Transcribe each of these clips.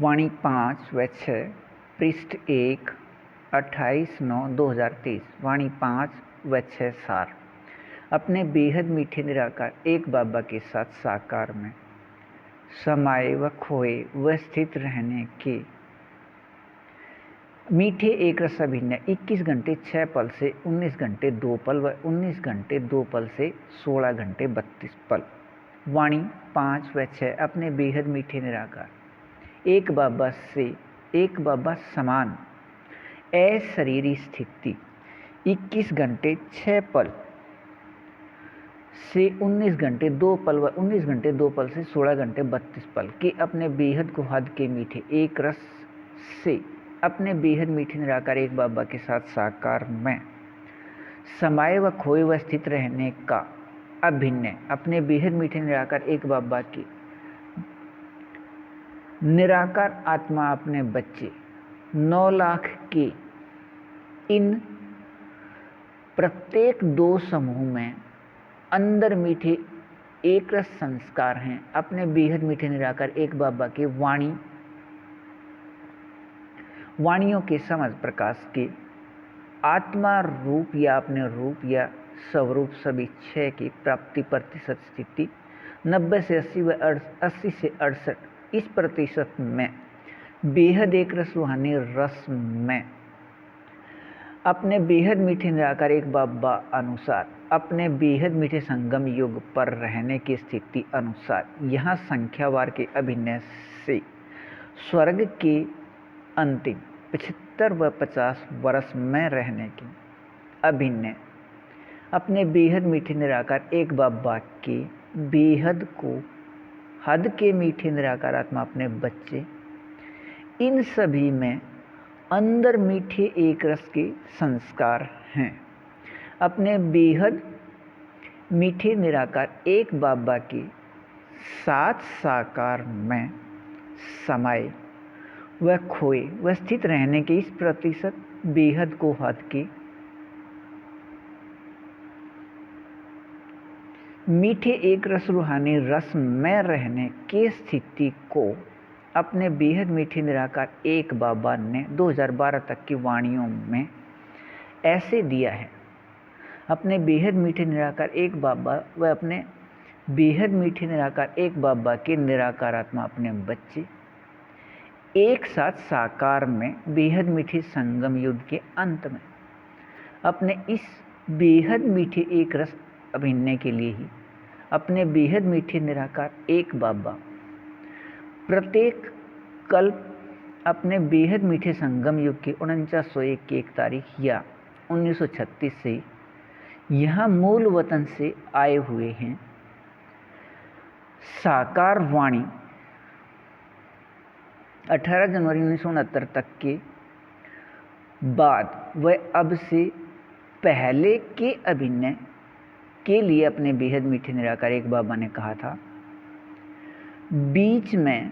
वाणी 5 व 6 पृष्ठ 1 28/9/2023। वाणी 5 व 6 सार। अपने बेहद मीठे निराकार एक बाबा के साथ साकार में समाये व खोए व स्थित रहने के मीठे एक रस अभिनय 21 घंटे 6 पल से 19 घंटे 2 पल व 19 घंटे 2 पल से 16 घंटे 32 पल। वाणी 5 व 6 अपने बेहद मीठे निराकार एक बाबा से एक बाबा समान अशरीरी स्थिति 21 घंटे 6 पल से 19 घंटे 2 पल व 19 घंटे 2 पल से 16 घंटे 32 पल के अपने बेहद को हद के मीठे एक रस से अपने बेहद मीठे निराकार एक बाबा के साथ साकार में समाये व खोए व स्थित रहने का अभिनय अपने बेहद मीठे निराकार एक बाबा की निराकार आत्मा अपने बच्चे 9 लाख के इन प्रत्येक 2 समूह में अंदर मीठे एक रस संस्कार हैं। अपने बेहद मीठे निराकार एक बाबा के वाणियों के समझ प्रकाश के आत्मा रूप या अपने रूप या स्वरूप सभी 6 की प्राप्ति प्रतिशत स्थिति 90 से 80 व 80 से 68 इस प्रतिशत में बेहद एक रस रूहानी रस में अपने बेहद मीठे निराकार एक बाबा अनुसार अपने बेहद मीठे संगम युग पर रहने की स्थिति अनुसार यहाँ संख्यावार के अभिनय से स्वर्ग के अंतिम 75 व 50 वर्ष में रहने की अभिनय अपने बेहद मीठे निराकार एक बाबा के बेहद को हद के मीठे निराकार आत्मा अपने बच्चे इन सभी में अंदर मीठे एक रस के संस्कार हैं। अपने बेहद मीठे निराकार एक बाबा के साथ साकार में समाये व खोए व स्थित रहने के इस प्रतिशत बेहद को हद के मीठे एक रस रूहानी रस में रहने के स्थिति को अपने बेहद मीठे निराकार एक बाबा ने 2012 तक की वाणियों में ऐसे दिया है। अपने बेहद मीठे निराकार एक बाबा व अपने बेहद मीठे निराकार एक बाबा के निराकार आत्मा अपने बच्चे एक साथ साकार में बेहद मीठे संगम युद्ध के अंत में अपने इस बेहद मीठे एक रस अभिनय के लिए ही अपने बेहद मीठे निराकार एक बाबा प्रत्येक कल्प अपने बेहद मीठे संगम युग के 4901 की 1 तारीख या 1936 से यहाँ मूल वतन से आए हुए हैं। साकार वाणी 18 जनवरी 1969 तक के बाद व अब से पहले के अभिनय के लिए अपने बेहद मीठे निराकार एक बाबा ने कहा था, बीच में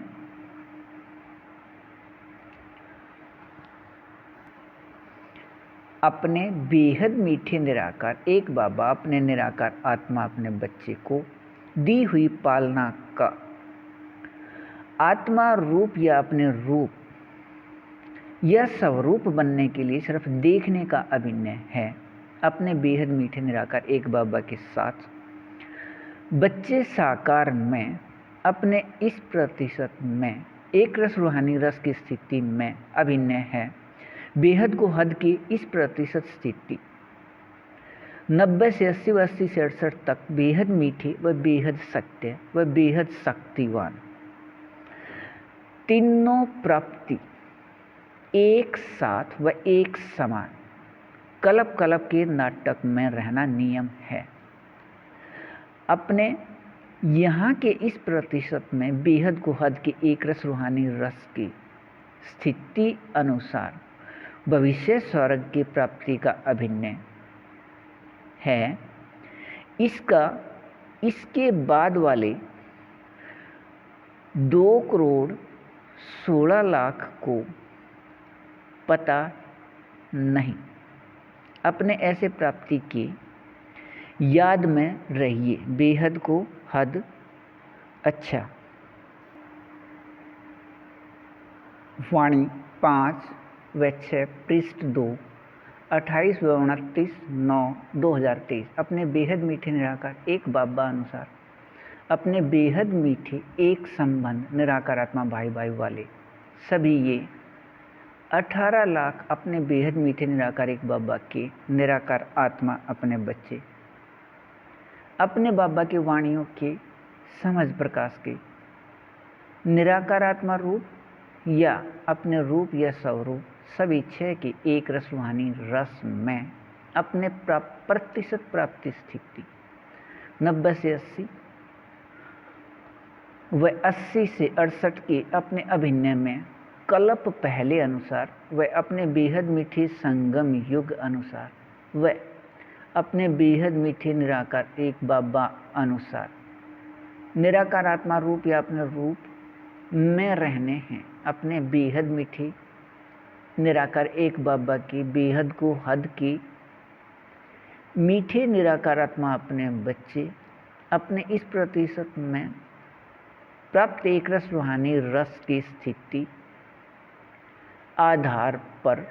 अपने बेहद मीठे निराकार एक बाबा अपने निराकार आत्मा अपने बच्चे को दी हुई पालना का आत्मा रूप या अपने रूप या स्वरूप बनने के लिए सिर्फ देखने का अभिनय है। अपने बेहद मीठे निराकार एक बाबा के साथ बच्चे साकार में अपने इस प्रतिशत में एक रस रूहानी रस की स्थिति में अभिनय है। बेहद को हद की इस प्रतिशत स्थिति 90 से 80 व 80 से 68 तक बेहद मीठे व बेहद सत्य व बेहद शक्तिवान तीनों प्राप्ति एक साथ व एक समान कल्प कल्प के नाटक में रहना नियम है। अपने यहाँ के इस प्रतिशत में बेहद को हद के एक रस रूहानी रस की स्थिति अनुसार भविष्य स्वर्ग की प्राप्ति का अभिनय है। इसके बाद वाले 2,16,00,000 को पता नहीं। अपने ऐसे प्राप्ति की याद में रहिए। बेहद को हद अच्छा वाणी 5 व 6 पृष्ठ 2 28 व 29/9/2023। अपने बेहद मीठे निराकार एक बाबा अनुसार अपने बेहद मीठे एक संबंध निराकार आत्मा भाई भाई वाले सभी ये 18 लाख अपने बेहद मीठे निराकार एक बाबा के निराकार आत्मा अपने बच्चे अपने बाबा की वाणियों के समझ प्रकाश के निराकार आत्मा रूप या अपने रूप या स्वरूप सभी छह के एक रस रूहानी रस में अपने प्रतिशत प्राप्ति स्थिति 90 से 80 व 80 से 68 के अपने अभिनय में कल्प पहले अनुसार व अपने बेहद मीठे संगम युग अनुसार व अपने बेहद मीठे निराकार एक बाबा अनुसार निराकार आत्मा रूप या अपने रूप में रहने हैं। अपने बेहद मीठे निराकार एक बाबा की बेहद को हद की मीठे निराकार आत्मा अपने बच्चे अपने इस प्रतिशत में प्राप्त एक रस रूहानी रस की स्थिति आधार पर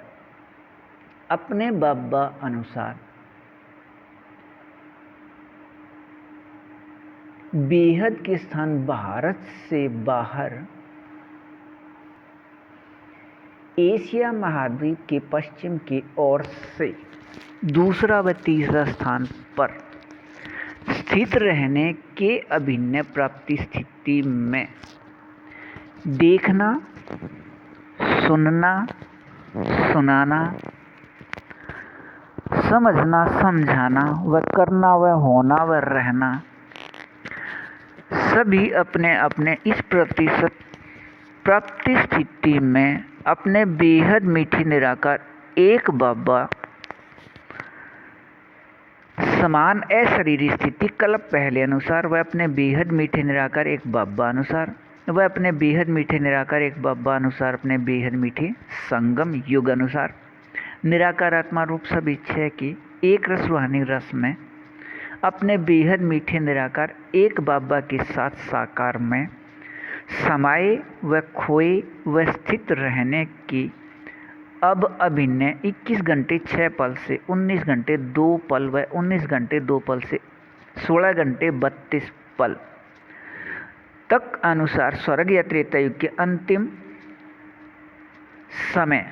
अपने बाबा अनुसार बेहद के स्थान भारत से बाहर एशिया महाद्वीप के पश्चिम की ओर से दूसरा व तीसरा स्थान पर स्थित रहने के अभिनय प्राप्ति स्थिति में देखना, सुनना, सुनाना, समझना, समझाना व करना व होना व रहना सभी अपने अपने इस प्रतिशत प्राप्ति स्थिति में अपने बेहद मीठी निराकार एक बाबा समान अशरीरी स्थिति कल्प पहले अनुसार वह अपने बेहद मीठे निराकार एक बाबा अनुसार वह अपने बेहद मीठे निराकार एक बाबा अनुसार अपने बेहद मीठे संगम युग अनुसार निराकार आत्मा रूप सभी छह की एक रस रूहानी रस में अपने बेहद मीठे निराकार एक बाबा के साथ साकार में समाये व खोए व स्थित रहने की अब अभिनय 21 घंटे 6 पल से 19 घंटे 2 पल व 19 घंटे 2 पल से 16 घंटे 32 पल तक अनुसार स्वर्ग या त्रेता युग के अंतिम समय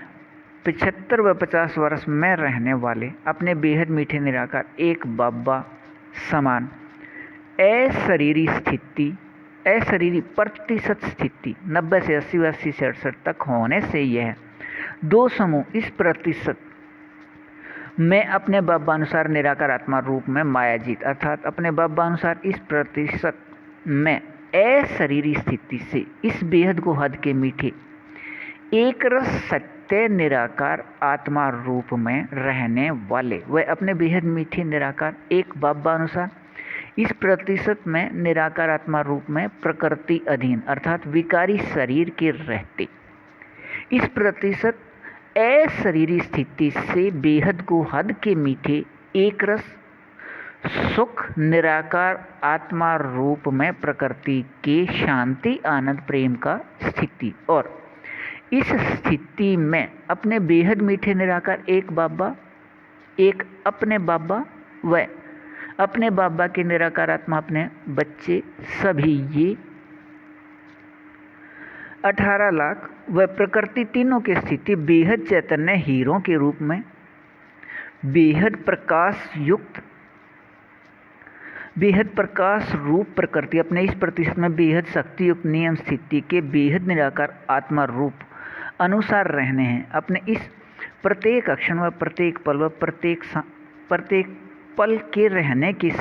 75 व 50 वर्ष में रहने वाले अपने बेहद मीठे निराकार एक बाबा समान अशरीरी स्थिति अशरीरी प्रतिशत स्थिति 90 से 80 व 80 से 68 तक होने से यह दो समूह इस प्रतिशत में अपने बाबा अनुसार निराकार आत्मा रूप में मायाजीत अर्थात अपने बाबा अनुसार इस प्रतिशत में अशरीरी स्थिति से इस बेहद को हद के मीठे एक रस सत्य निराकार आत्मा रूप में रहने वाले वे अपने बेहद मीठे निराकार एक बाबा अनुसार इस प्रतिशत में निराकार आत्मा रूप में प्रकृति अधीन अर्थात विकारी शरीर के रहते इस प्रतिशत अशरीरी स्थिति से बेहद को हद के मीठे एक रस सुख निराकार आत्मा रूप में प्रकृति के शांति आनंद प्रेम का स्थिति और इस स्थिति में अपने बेहद मीठे निराकार एक बाबा एक अपने बाबा व अपने बाबा के निराकार आत्मा अपने बच्चे सभी ये 18 लाख व प्रकृति तीनों की स्थिति बेहद चैतन्य हीरों के रूप में बेहद प्रकाश युक्त बेहद प्रकाश रूप प्रकृति अपने इस प्रतिशत में बेहद शक्ति युक्त नियम स्थिति के बेहद निराकार आत्मा रूप अनुसार रहने हैं। अपने इस प्रत्येक अक्षण व प्रत्येक पल व प्रत्येक पल के रहने के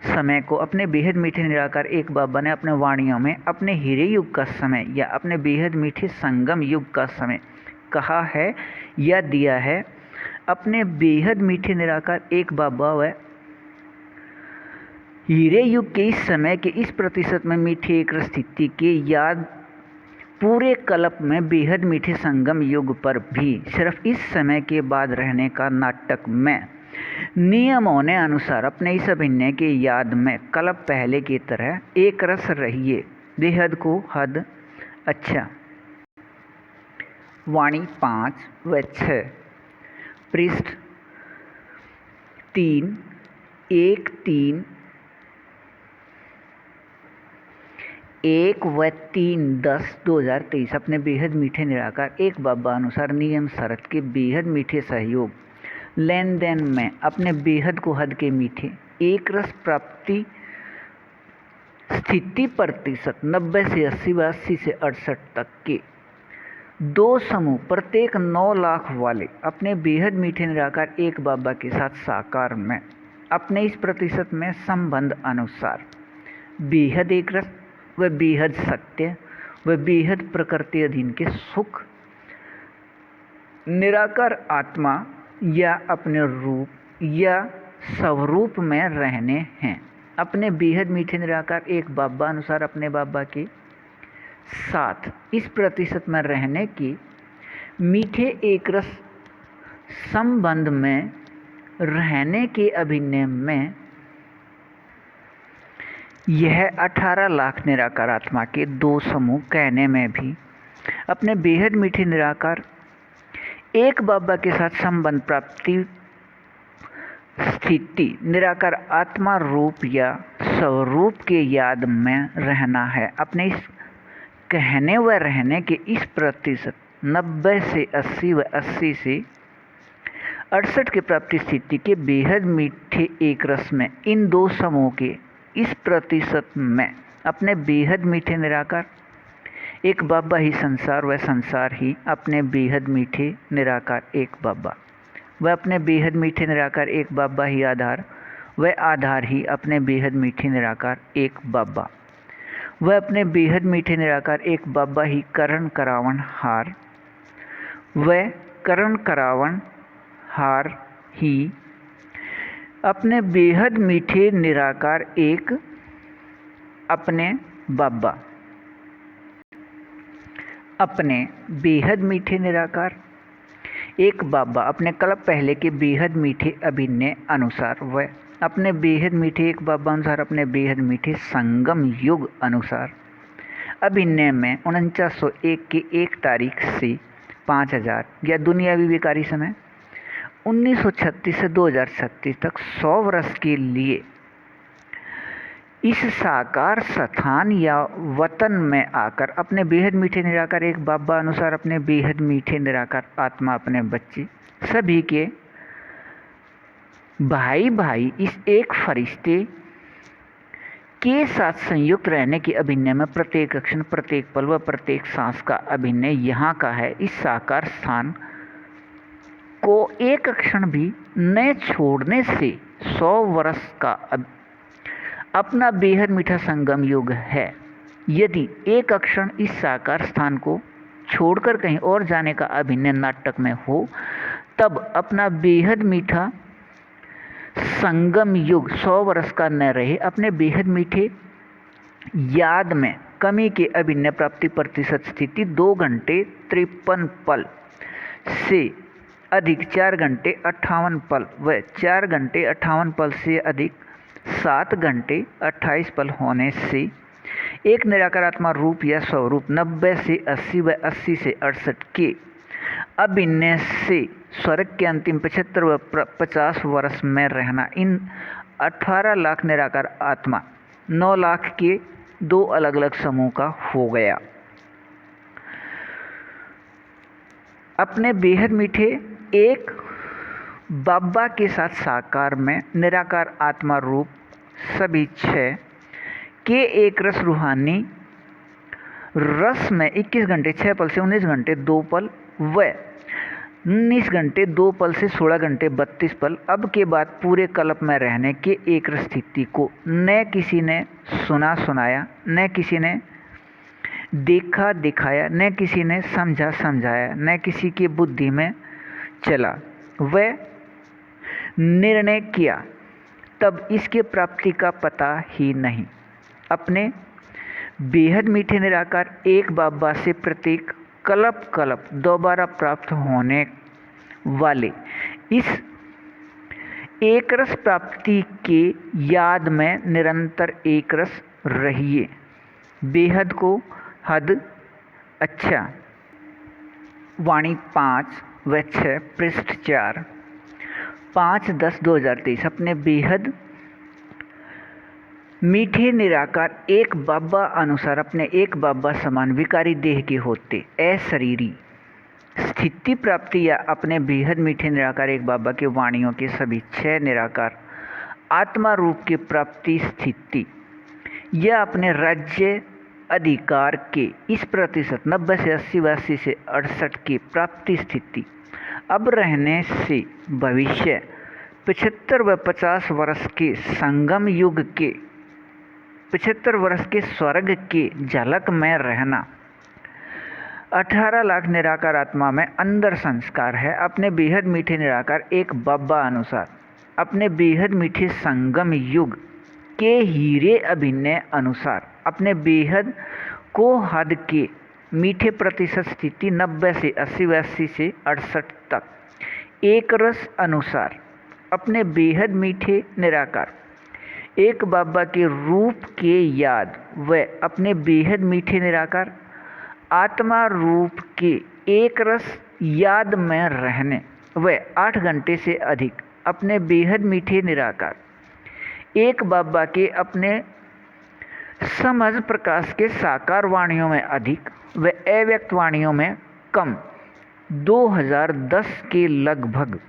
समय को अपने बेहद मीठे निराकार एक बाबा ने अपने वाणियों में अपने हीरे युग का समय या अपने बेहद मीठे संगम युग का समय कहा है या दिया है। अपने बेहद मीठे निराकार एक बाबा व हीरे युग के इस समय के इस प्रतिशत में मीठी एक स्थिति के याद पूरे कल्प में बेहद मीठे संगम युग पर भी सिर्फ इस समय के बाद रहने का नाटक में नियमों ने अनुसार अपने इस अभिनय के याद में कल्प पहले की तरह एक रस रहिए बेहद को हद अच्छा वाणी 5 व 6, पृष्ठ 3, 1, 3, 1 व 3, 10, 2023 अपने बेहद मीठे निराकार एक बाबा अनुसार नियम शरत के बेहद मीठे सहयोग लेन देन में अपने बेहद को हद के मीठे एक रस प्राप्ति स्थिति प्रतिशत 90 से 80 व 80 से 68 तक के दो समूह प्रत्येक 9 लाख वाले अपने बेहद मीठे निराकार एक बाबा के साथ साकार में अपने इस प्रतिशत में संबंध अनुसार बेहद एक रस व बेहद सत्य व बेहद प्रकृति अधीन के सुख निराकार आत्मा या अपने रूप या स्वरूप में रहने हैं। अपने बेहद मीठे निराकार एक बाबा अनुसार अपने बाबा के साथ इस प्रतिशत में रहने की मीठे एक रस संबंध में रहने के अभिनय में यह 18 लाख निराकार आत्मा के दो समूह कहने में भी अपने बेहद मीठे निराकार एक बाबा के साथ संबंध प्राप्ति स्थिति निराकार आत्मा रूप या स्वरूप के याद में रहना है। अपने इस कहने व रहने के इस प्रतिशत 90 से 80 व 80 से 68 के प्राप्ति स्थिति के बेहद मीठे एक रस में इन दो समूह के इस प्रतिशत में अपने बेहद मीठे निराकार एक बाबा ही संसार व संसार ही अपने बेहद मीठे निराकार एक बाबा व अपने बेहद मीठे निराकार एक बाबा ही आधार व आधार ही अपने बेहद मीठे निराकार एक बाबा व अपने बेहद मीठे निराकार एक बाबा ही करण करावन हार व करण करावन हार ही अपने बेहद मीठे निराकार एक अपने बाबा अपने बेहद मीठे निराकार एक बाबा अपने कल्प पहले के बेहद मीठे अभिनय अनुसार व अपने बेहद मीठे एक बाबा अनुसार अपने बेहद मीठे संगम युग अनुसार अभिनय में 4901 की 1 तारीख से 5000 या दुनियावी विकारी समय 1936 से 2036 तक 100 वर्ष के लिए इस साकार स्थान या वतन में आकर अपने बेहद मीठे निराकार एक बाबा अनुसार अपने बेहद मीठे निराकार आत्मा अपने बच्चे सभी के भाई भाई इस एक फरिश्ते के साथ संयुक्त रहने के अभिनय में प्रत्येक क्षण प्रत्येक पल व प्रत्येक सांस का अभिनय यहाँ का है। इस साकार स्थान को एक क्षण भी न छोड़ने से 100 वर्ष का अपना बेहद मीठा संगम युग है। यदि एक क्षण इस साकार स्थान को छोड़कर कहीं और जाने का अभिनय नाटक में हो तब अपना बेहद मीठा संगम युग 100 वर्ष का न रहे। अपने बेहद मीठे याद में कमी के अभिनय प्राप्ति प्रतिशत स्थिति 2 घंटे 53 पल से अधिक 4 घंटे 58 पल व 4 घंटे 58 पल से अधिक 7 घंटे 28 पल होने से एक निराकार आत्मा रूप या स्वरूप 90 से 80 व 80 से 68 के अभिनय से स्वर्ग के अंतिम 75 व 50 वर्ष में रहना इन 18 लाख निराकार आत्मा 9 लाख के दो अलग अलग समूह का हो गया। अपने बेहद मीठे एक बाबा के साथ साकार में निराकार आत्मा रूप सभी 6 के एक रस रूहानी रस में 21 घंटे 6 पल से 19 घंटे 2 पल व 19 घंटे 2 पल से 16 घंटे 32 पल अब के बाद पूरे कल्प में रहने के एक रस स्थिति को न किसी ने सुना सुनाया, न किसी ने देखा दिखाया, न किसी ने समझा समझाया, न किसी की बुद्धि में चला व निर्णय किया, तब इसके प्राप्ति का पता ही नहीं। अपने बेहद मीठे निराकार एक बाबा से प्रत्येक कल्प दोबारा प्राप्त होने वाले इस एक रस प्राप्ति के याद में निरंतर एक रस रहिए। बेहद को हद अच्छा वाणी 5 व 6 पृष्ठ 4 5/10/2023 अपने बेहद मीठे निराकार एक बाबा अनुसार अपने एक बाबा समान विकारी देह के होते अशरीरी स्थिति प्राप्ति या अपने बेहद मीठे निराकार एक बाबा के वाणियों के सभी 6 निराकार आत्मा रूप की प्राप्ति स्थिति या अपने राज्य अधिकार के इस प्रतिशत 90 से 80 व 80 से 68 की प्राप्ति स्थिति अब रहने से भविष्य 75 व 50 वर्ष के संगम युग के 75 वर्ष के स्वर्ग के झलक में रहना 18 लाख निराकार आत्मा में अंदर संस्कार है अपने बेहद मीठे निराकार एक बाबा अनुसार अपने बेहद मीठे संगम युग के हीरे अभिनय अनुसार अपने बेहद को हद के मीठे प्रतिशत स्थिति 90 से 80 व 80 से 68 तक एक रस अनुसार अपने बेहद मीठे निराकार एक बाबा के रूप के याद व अपने बेहद मीठे निराकार आत्मा रूप के एक रस याद में रहने व 8 घंटे से अधिक अपने बेहद मीठे निराकार एक बाबा के अपने समझ प्रकाश के साकार वाणियों में अधिक व अव्यक्त वाणियों में कम 2010 के लगभग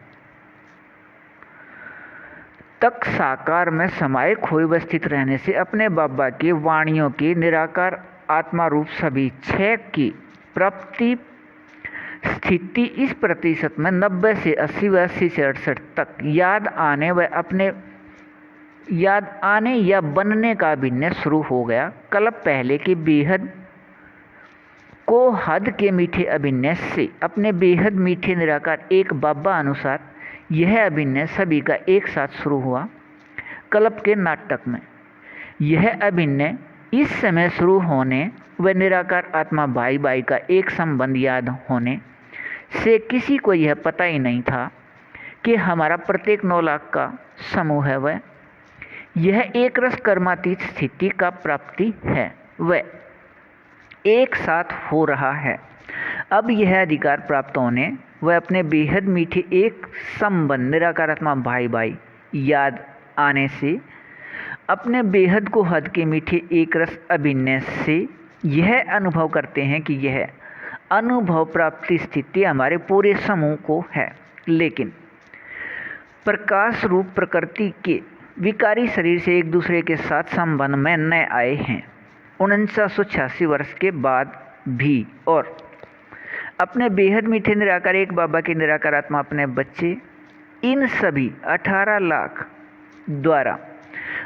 तक साकार में समाये खोए वस्थित रहने से अपने बाबा के वाणियों के निराकार आत्मा रूप सभी 6 की प्राप्ति स्थिति इस प्रतिशत में 90 से 80 व 80 से 68 तक याद आने व अपने याद आने या बनने का अभिनय शुरू हो गया कल्प पहले के बेहद को हद के मीठे अभिनय से अपने बेहद मीठे निराकार एक बाबा अनुसार यह अभिनय सभी का एक साथ शुरू हुआ कल्प के नाटक में। यह अभिनय इस समय शुरू होने व निराकार आत्मा भाई भाई का एक संबंध याद होने से किसी को यह पता ही नहीं था कि हमारा प्रत्येक 9 लाख का समूह है वह यह एक रस कर्मातीत स्थिति का प्राप्ति है वह एक साथ हो रहा है। अब यह अधिकार प्राप्त होने वह अपने बेहद मीठे एक संबंध निराकार आत्मा भाई भाई याद आने से अपने बेहद को हद के मीठे एक रस अभिनय से यह अनुभव करते हैं कि यह अनुभव प्राप्ति स्थिति हमारे पूरे समूह को है लेकिन प्रकाश रूप प्रकृति के विकारी शरीर से एक दूसरे के साथ संबंध में न आए हैं 1986 वर्ष के बाद भी और अपने बेहद मीठे निराकार एक बाबा के निराकार आत्मा अपने बच्चे इन सभी 18 लाख द्वारा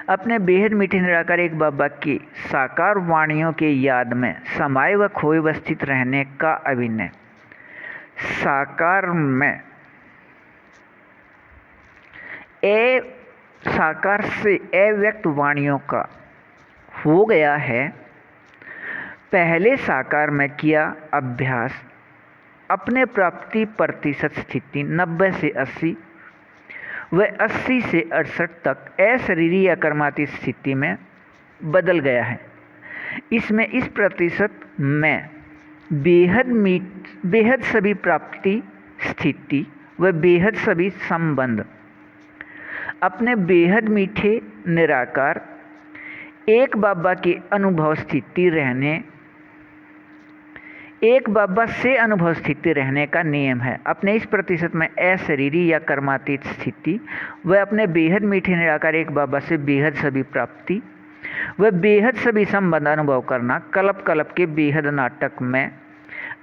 अपने बेहद मीठे निराकार एक बाबा के साकार वाणियों के याद में समाये व खोए व स्थित रहने का अभिनय साकार में साकार से अव्यक्त वाणियों का हो गया है। पहले साकार में किया अभ्यास अपने प्राप्ति प्रतिशत स्थिति 90 से 80 व 80 से 68 तक अशरीरी या कर्माती स्थिति में बदल गया है। इसमें इस प्रतिशत में बेहद सभी प्राप्ति स्थिति व बेहद सभी संबंध अपने बेहद मीठे निराकार एक बाबा के अनुभव स्थिति रहने एक बाबा से अनुभव स्थिति रहने का नियम है। अपने इस प्रतिशत में अशरीरी या कर्मातीत स्थिति व अपने बेहद मीठे निराकार एक बाबा से बेहद सभी प्राप्ति व बेहद सभी संबंध अनुभव करना कल्प कल्प के बेहद नाटक में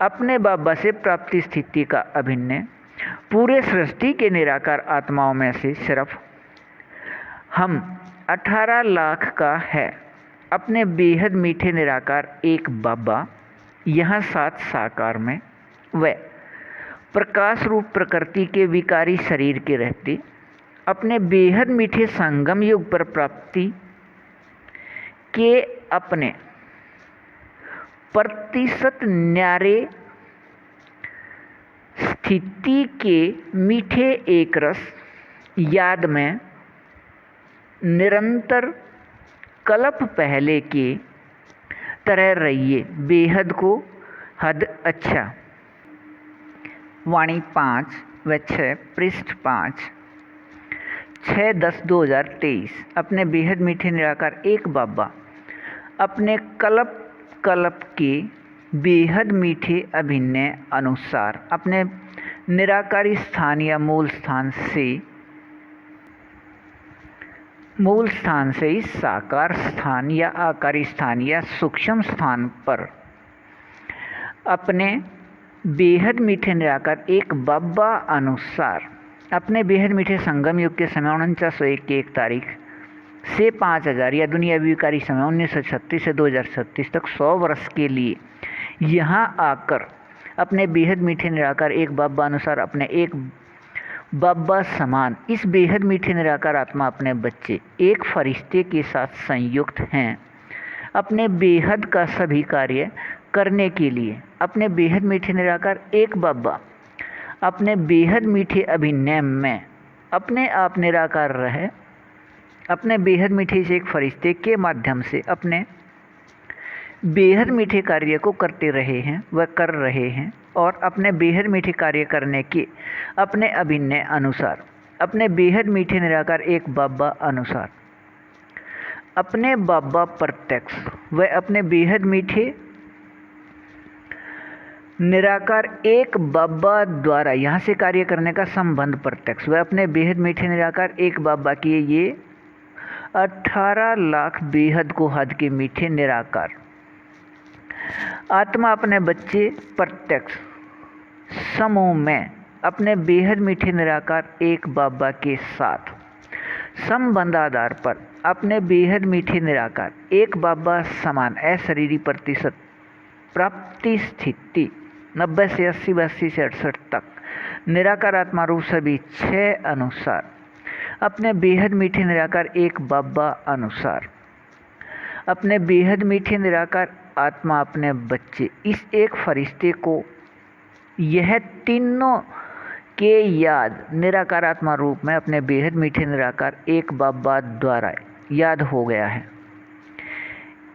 अपने बाबा से प्राप्ति स्थिति का अभिनय पूरे सृष्टि के निराकार आत्माओं में से सिर्फ हम 18 लाख का है। अपने बेहद मीठे निराकार एक बाबा यहाँ साथ साकार में व प्रकाश रूप प्रकृति के विकारी शरीर के रहते अपने बेहद मीठे संगम युग पर प्राप्ति के अपने प्रतिशत न्यारे स्थिति के मीठे एक रस याद में निरंतर कल्प पहले के तरह रहिए। बेहद को हद अच्छा वाणी 5 व 6 पृष्ठ 5 6/10/2023। अपने बेहद मीठे निराकार एक बाबा अपने कल्प कल्प के बेहद मीठे अभिनय अनुसार अपने निराकारी स्थान या मूल स्थान से इस साकार स्थान या आकारी स्थान या सूक्ष्म स्थान पर अपने बेहद मीठे निराकार एक बाबा अनुसार अपने बेहद मीठे संगम युग के समय 4901 की 1 तारीख से 5000 या दुनिया विकारी समय 1936 से 2036 तक 100 वर्ष के लिए यहाँ आकर अपने बेहद मीठे निराकार एक बाबा अनुसार अपने एक बाबा समान इस बेहद मीठे निराकार आत्मा अपने बच्चे एक फरिश्ते के साथ संयुक्त हैं अपने बेहद का सभी कार्य करने के लिए। अपने बेहद मीठे निराकार एक बाबा अपने बेहद मीठे अभिनय में अपने आप निराकार रहे अपने बेहद मीठे से एक फरिश्ते के माध्यम से अपने बेहद मीठे कार्य को करते रहे हैं व कर रहे हैं और अपने बेहद मीठे कार्य करने के अपने अभिनय अनुसार अपने बेहद मीठे निराकार एक बाबा अनुसार अपने बाबा प्रत्यक्ष व अपने बेहद मीठे निराकार एक बाबा द्वारा यहाँ से कार्य करने का संबंध प्रत्यक्ष व अपने बेहद मीठे निराकार एक बाबा की ये 18 लाख बेहद को हद के मीठे निराकार आत्मा अपने बच्चे प्रत्यक्ष समूह में अपने बेहद मीठे निराकार एक बाबा के साथ संबंध आधार पर अपने बेहद मीठे निराकार एक बाबा समान अशरीरी प्रतिशत प्राप्ति स्थिति 90 से 80 व 80 से 68 तक निराकार आत्मा रूप सभी 6 अनुसार अपने बेहद मीठे निराकार एक बाबा अनुसार अपने बेहद मीठे निराकार आत्मा अपने बच्चे इस एक फरिश्ते को यह तीनों के याद निराकार आत्मा रूप में अपने बेहद मीठे निराकार एक बाबा द्वारा याद हो गया है।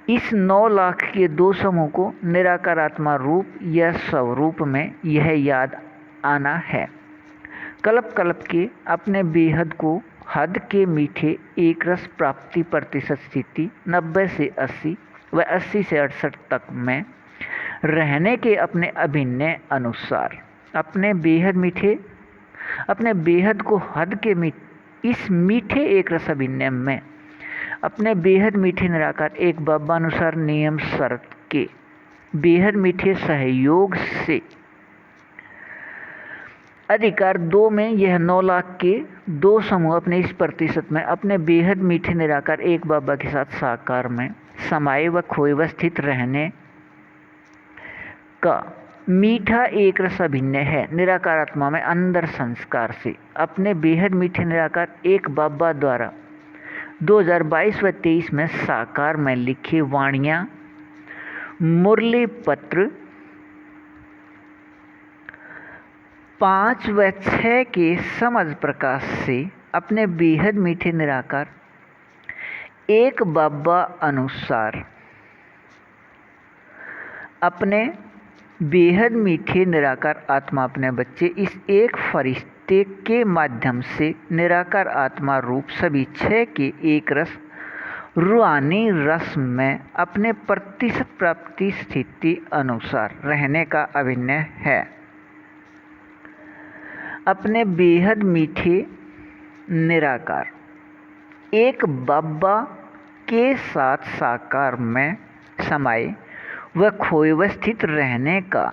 इस 9 लाख के 2 समूह को निराकार आत्मा रूप या स्वरूप में यह याद आना है। कल्प कल्प के अपने बेहद को हद के मीठे एक रस प्राप्ति प्रतिशत स्थिति 90 से 80 व 80 से 68 तक में रहने के अपने अभिनय अनुसार अपने बेहद को हद के इस मीठे एक रस अभिनय में अपने बेहद मीठे निराकार एक बाबा अनुसार नियम शर्त के बेहद मीठे सहयोग से अधिकार 2 में यह 9 लाख के 2 समूह अपने इस प्रतिशत में अपने बेहद मीठे निराकार एक बाबा के साथ साकार में समाये व खोए व स्थित रहने का मीठा एक रस अभिनय है। निराकार आत्मा में अंदर संस्कार से अपने बेहद मीठे निराकार एक बाबा द्वारा 2022 व 23 में साकार में लिखे वाणियाँ मुरली पत्र 5 व 6 के समझ प्रकाश से अपने बेहद मीठे निराकार एक बाबा अनुसार अपने बेहद मीठे निराकार आत्मा अपने बच्चे इस एक फरिश्ते के माध्यम से निराकार आत्मा रूप सभी 6 के एक रस रूहानी रस में अपने प्रतिशत प्राप्ति स्थिति अनुसार रहने का अभिनय है। अपने बेहद मीठे निराकार एक बाबा के साथ साकार में समाये व खोए व स्थित रहने का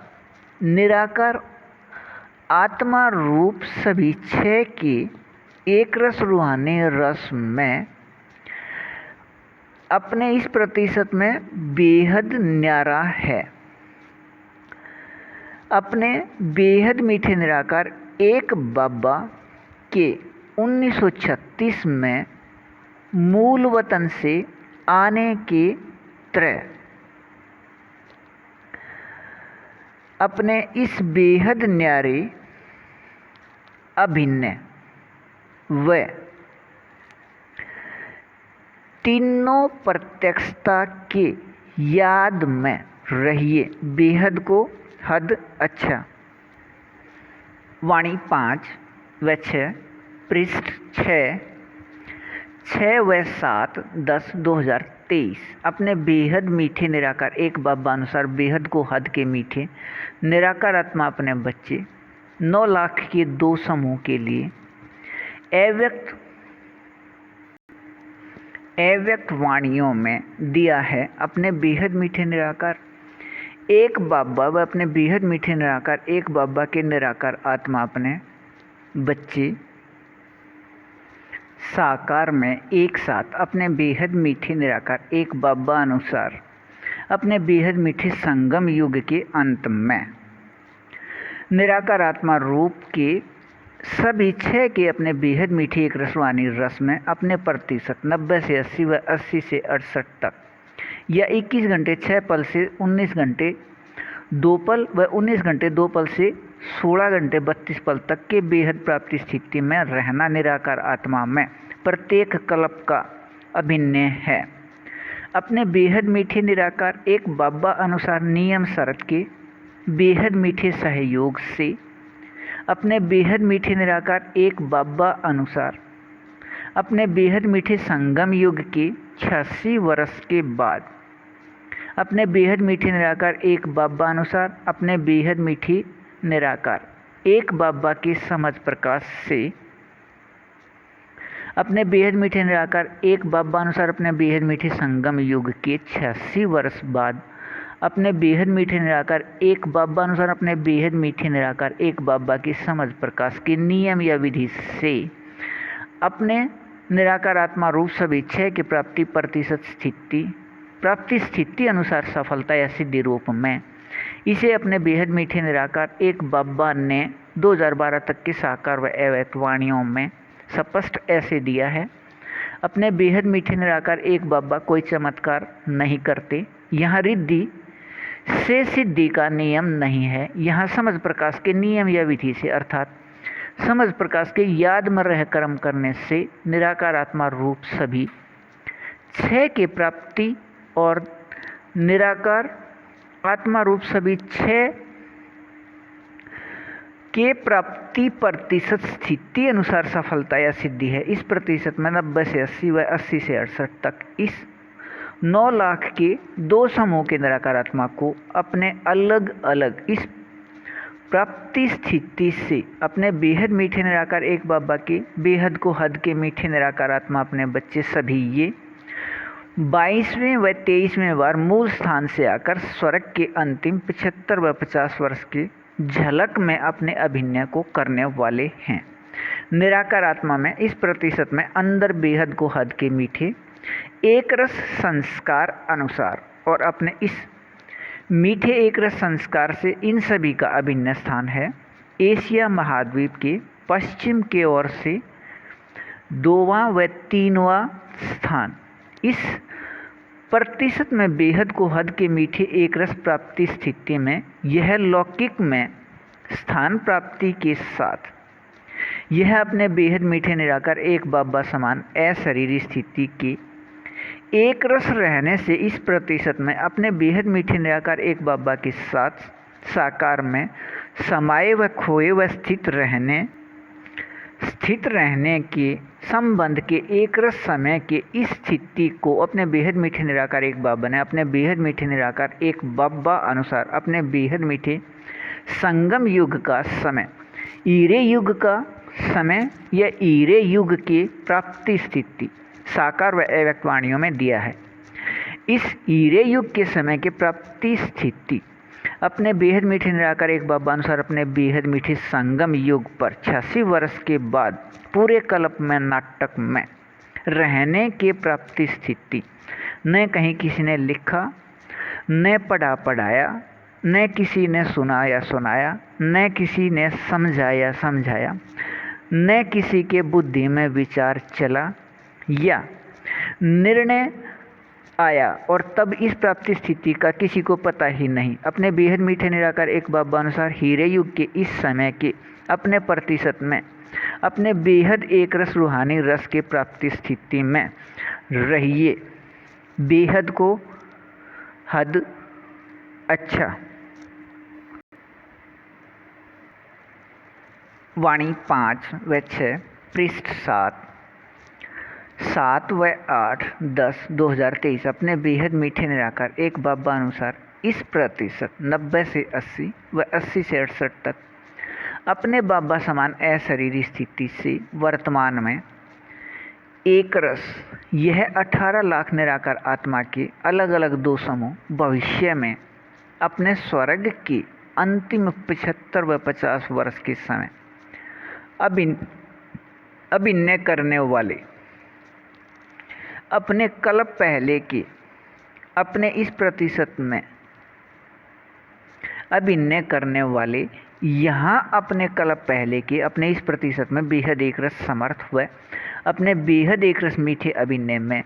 निराकार आत्मा रूप सभी 6 के एक रस रूहानी रस में अपने इस प्रतिशत में बेहद न्यारा है। अपने बेहद मीठे निराकार एक बाबा के 1936 में मूल वतन से आने के तरह अपने इस बेहद न्यारे अभिनय व तीनों प्रत्यक्षता के याद में रहिए। बेहद को हद अच्छा वाणी 5 व 6, पृष्ठ 6 व 7, 10, 2023। अपने बेहद मीठे निराकार एक बाबा अनुसार बेहद को हद के मीठे निराकार आत्मा अपने बच्चे 9 लाख के 2 समूह के लिए अव्यक्त वाणियों में दिया है। अपने बेहद मीठे निराकार एक बाबा व अपने बेहद मीठे निराकार एक बाबा के निराकार आत्मा अपने बच्चे साकार में एक साथ अपने बेहद मीठे निराकार एक बाबा अनुसार अपने बेहद मीठे संगम युग के अंत में निराकार आत्मा रूप के सभी 6 के अपने बेहद मीठे एक रसवानी रस में अपने प्रतिशत 90 से 80 व 80 से 68 तक या 21 घंटे 6 पल से 19 घंटे 2 पल व 19 घंटे 2 पल से 16 घंटे 32 पल तक के बेहद प्राप्ति स्थिति में रहना निराकार आत्मा में प्रत्येक कल्प का अभिन्न है। अपने बेहद मीठे निराकार एक बाबा अनुसार नियम शरत के बेहद मीठे सहयोग से अपने बेहद मीठे निराकार एक बाबा अनुसार अपने बेहद मीठे संगम युग के 86 वर्ष के बाद अपने बेहद मीठे निराकार एक बाबा अनुसार अपने बेहद मीठे निराकार एक बाबा के समझ प्रकाश से अपने बेहद मीठे निराकार एक बाबा अनुसार अपने बेहद मीठे संगम युग के 86 वर्ष बाद अपने बेहद मीठे निराकार एक बाबा अनुसार अपने बेहद मीठे निराकार एक बाबा की समझ प्रकाश के नियम या विधि से अपने निराकार आत्मा रूप सभी 6 के प्राप्ति स्थिति अनुसार सफलता या सिद्धि रूप में इसे अपने बेहद मीठे निराकार एक बाबा ने 2012 तक के साकार व अव्यक्त वाणियों में स्पष्ट ऐसे दिया है। अपने बेहद मीठे निराकार एक बाबा कोई चमत्कार नहीं करते। यहाँ रिद्धि से सिद्धि का नियम नहीं है। यहाँ समझ प्रकाश के नियम या विधि से अर्थात समझ प्रकाश के याद में रह कर्म करने से निराकार आत्मा रूप सभी 6 के प्राप्ति और निराकार आत्मा रूप सभी 6 के प्राप्ति प्रतिशत स्थिति अनुसार सफलता या सिद्धि है। इस प्रतिशत में 90 से 80 व 80 से 68 तक इस 9 लाख के 2 समूह के निराकार आत्मा को अपने अलग अलग इस प्राप्ति स्थिति से अपने बेहद मीठे निराकार एक बाबा के बेहद को हद के मीठे निराकार आत्मा अपने बच्चे सभी ये 22वें व 23वें बार मूल स्थान से आकर स्वर्ग के अंतिम 75 व 50 वर्ष के झलक में अपने अभिनय को करने वाले हैं। निराकार आत्मा में इस प्रतिशत में अंदर बेहद को हद के मीठे एक रस संस्कार अनुसार और अपने इस मीठे एक रस संस्कार से इन सभी का अभिन्न स्थान है। एशिया महाद्वीप के पश्चिम के ओर से 2वां व 3वां स्थान इस प्रतिशत में बेहद को हद के मीठे एक रस प्राप्ति स्थिति में यह लौकिक में स्थान प्राप्ति के साथ यह अपने बेहद मीठे निराकार एक बाबा समान अशरीरी स्थिति के एक रस रहने से इस प्रतिशत में अपने बेहद मीठे निराकार एक बाबा के साथ साकार में समाये व खोए व स्थित रहने के संबंध के एक रस समय के इस स्थिति को अपने बेहद मीठे निराकार एक बाबा ने अपने बेहद मीठे निराकार एक बाबा अनुसार अपने बेहद मीठे संगम युग का समय ईरे युग का समय या ईरे युग के प्राप्ति स्थिति साकार व अव्यक्त वाणियों में दिया है। इस ईरे युग के समय के प्राप्ति स्थिति अपने बेहद मीठे निराकार एक बाबा अनुसार अपने बेहद मीठे संगम युग पर 86 वर्ष के बाद पूरे कल्प में नाटक में रहने के प्राप्ति स्थिति न कहीं किसी ने लिखा न पढ़ाया न किसी ने सुनाया न किसी ने समझाया न किसी के बुद्धि में विचार चला या निर्णय आया और तब इस प्राप्ति स्थिति का किसी को पता ही नहीं। अपने बेहद मीठे निराकार एक बाबा अनुसार हीरे युग के इस समय के अपने प्रतिशत में अपने बेहद एक रस रूहानी रस के प्राप्ति स्थिति में रहिए। बेहद को हद। अच्छा, वाणी 5 व 6 पृष्ठ 7 व 8 10 2023 अपने बेहद मीठे निराकार एक बाबा अनुसार इस प्रतिशत 90 से 80 व 80 से 68 तक अपने बाबा समान अशरीरी स्थिति से वर्तमान में एक रस यह 18 लाख निराकार आत्मा के अलग अलग दो समूह भविष्य में अपने स्वर्ग के अंतिम 75 व 50 वर्ष के समय अभिनय करने वाले अपने कल्प पहले के अपने इस प्रतिशत में अभिनय करने वाले यहाँ अपने कल्प पहले के अपने इस प्रतिशत में बेहद एक रस समर्थ हुए अपने बेहद एक रस मीठे अभिनय में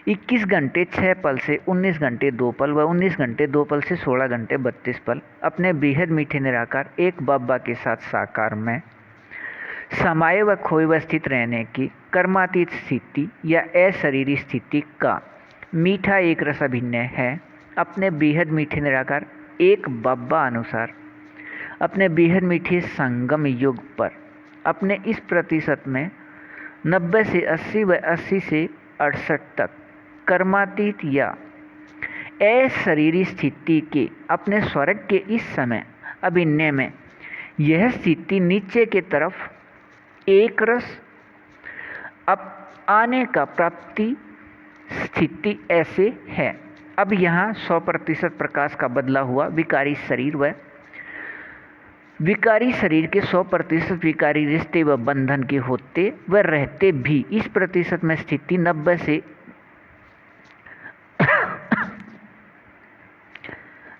21 घंटे 6 पल से 19 घंटे 2 पल व 19 घंटे 2 पल से 16 घंटे 32 पल अपने बेहद मीठे निराकार एक बाबा के साथ साकार में समाये व खोए व स्थित रहने की कर्मातीत स्थिति या अशरीरी स्थिति का मीठा एक रस अभिनय है अपने बेहद मीठे निराकार एक बाबा अनुसार अपने बेहद मीठे संगम युग पर अपने इस प्रतिशत में 90 से 80 व 80 से 68 तक कर्मातीत या अशरीरी स्थिति के अपने स्वर्ग के इस समय अभिनय में यह स्थिति नीचे के तरफ एक रस अब आने का प्राप्ति स्थिति ऐसे है। अब यहाँ 100% प्रकाश का बदला हुआ विकारी शरीर व विकारी शरीर के 100% विकारी रिश्ते व बंधन के होते व रहते भी इस प्रतिशत में स्थिति 90 से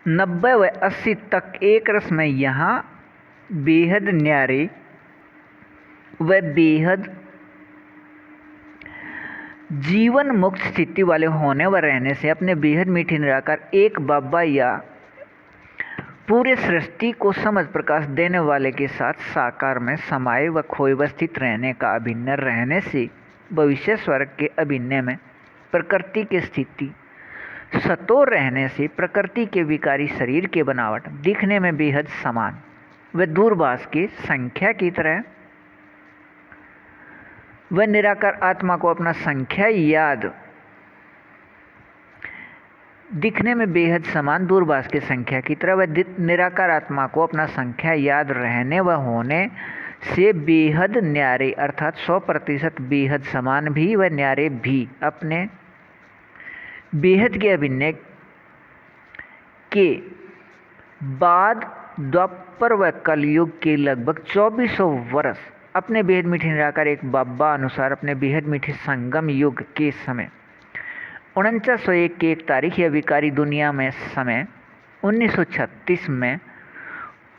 90 व 80 तक एक रस में यहाँ बेहद न्यारे व बेहद जीवन मुक्त स्थिति वाले होने व रहने से अपने बेहद मीठे निराकार एक बाबा या पूरे सृष्टि को समझ प्रकाश देने वाले के साथ साकार में समाये व खोए व स्थित रहने का अभिनय रहने से भविष्य स्वर्ग के अभिनय में प्रकृति की स्थिति सतो रहने से प्रकृति के विकारी शरीर के बनावट दिखने में बेहद समान व दूरभाष के संख्या की तरह वह निराकार आत्मा को अपना संख्या याद दिखने में बेहद समान दूरभाष की संख्या की तरह वह निराकार आत्मा को अपना संख्या याद रहने व होने से बेहद न्यारे अर्थात 100% बेहद समान भी व न्यारे भी अपने बेहद के अभिनय के बाद द्वापर व कलयुग के लगभग 2400 वर्ष अपने बेहद मीठे निराकार एक बाबा अनुसार अपने बेहद मीठे संगम युग के समय 4901 की एक तारीख या विकारी दुनिया में समय 1936 में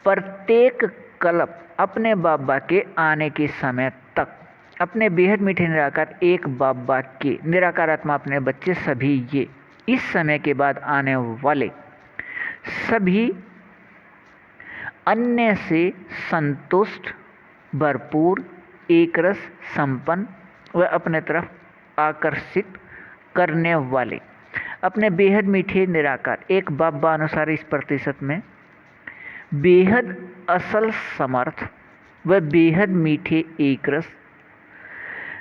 प्रत्येक कल्प अपने बाबा के आने के समय तक अपने बेहद मीठे निराकार एक बाबा के निराकार आत्मा अपने बच्चे सभी ये इस समय के बाद आने वाले सभी अन्य से संतुष्ट भरपूर एक रस संपन्न व अपने तरफ आकर्षित करने वाले अपने बेहद मीठे निराकार एक बाबा अनुसार इस प्रतिशत में बेहद असल समर्थ व बेहद मीठे एक रस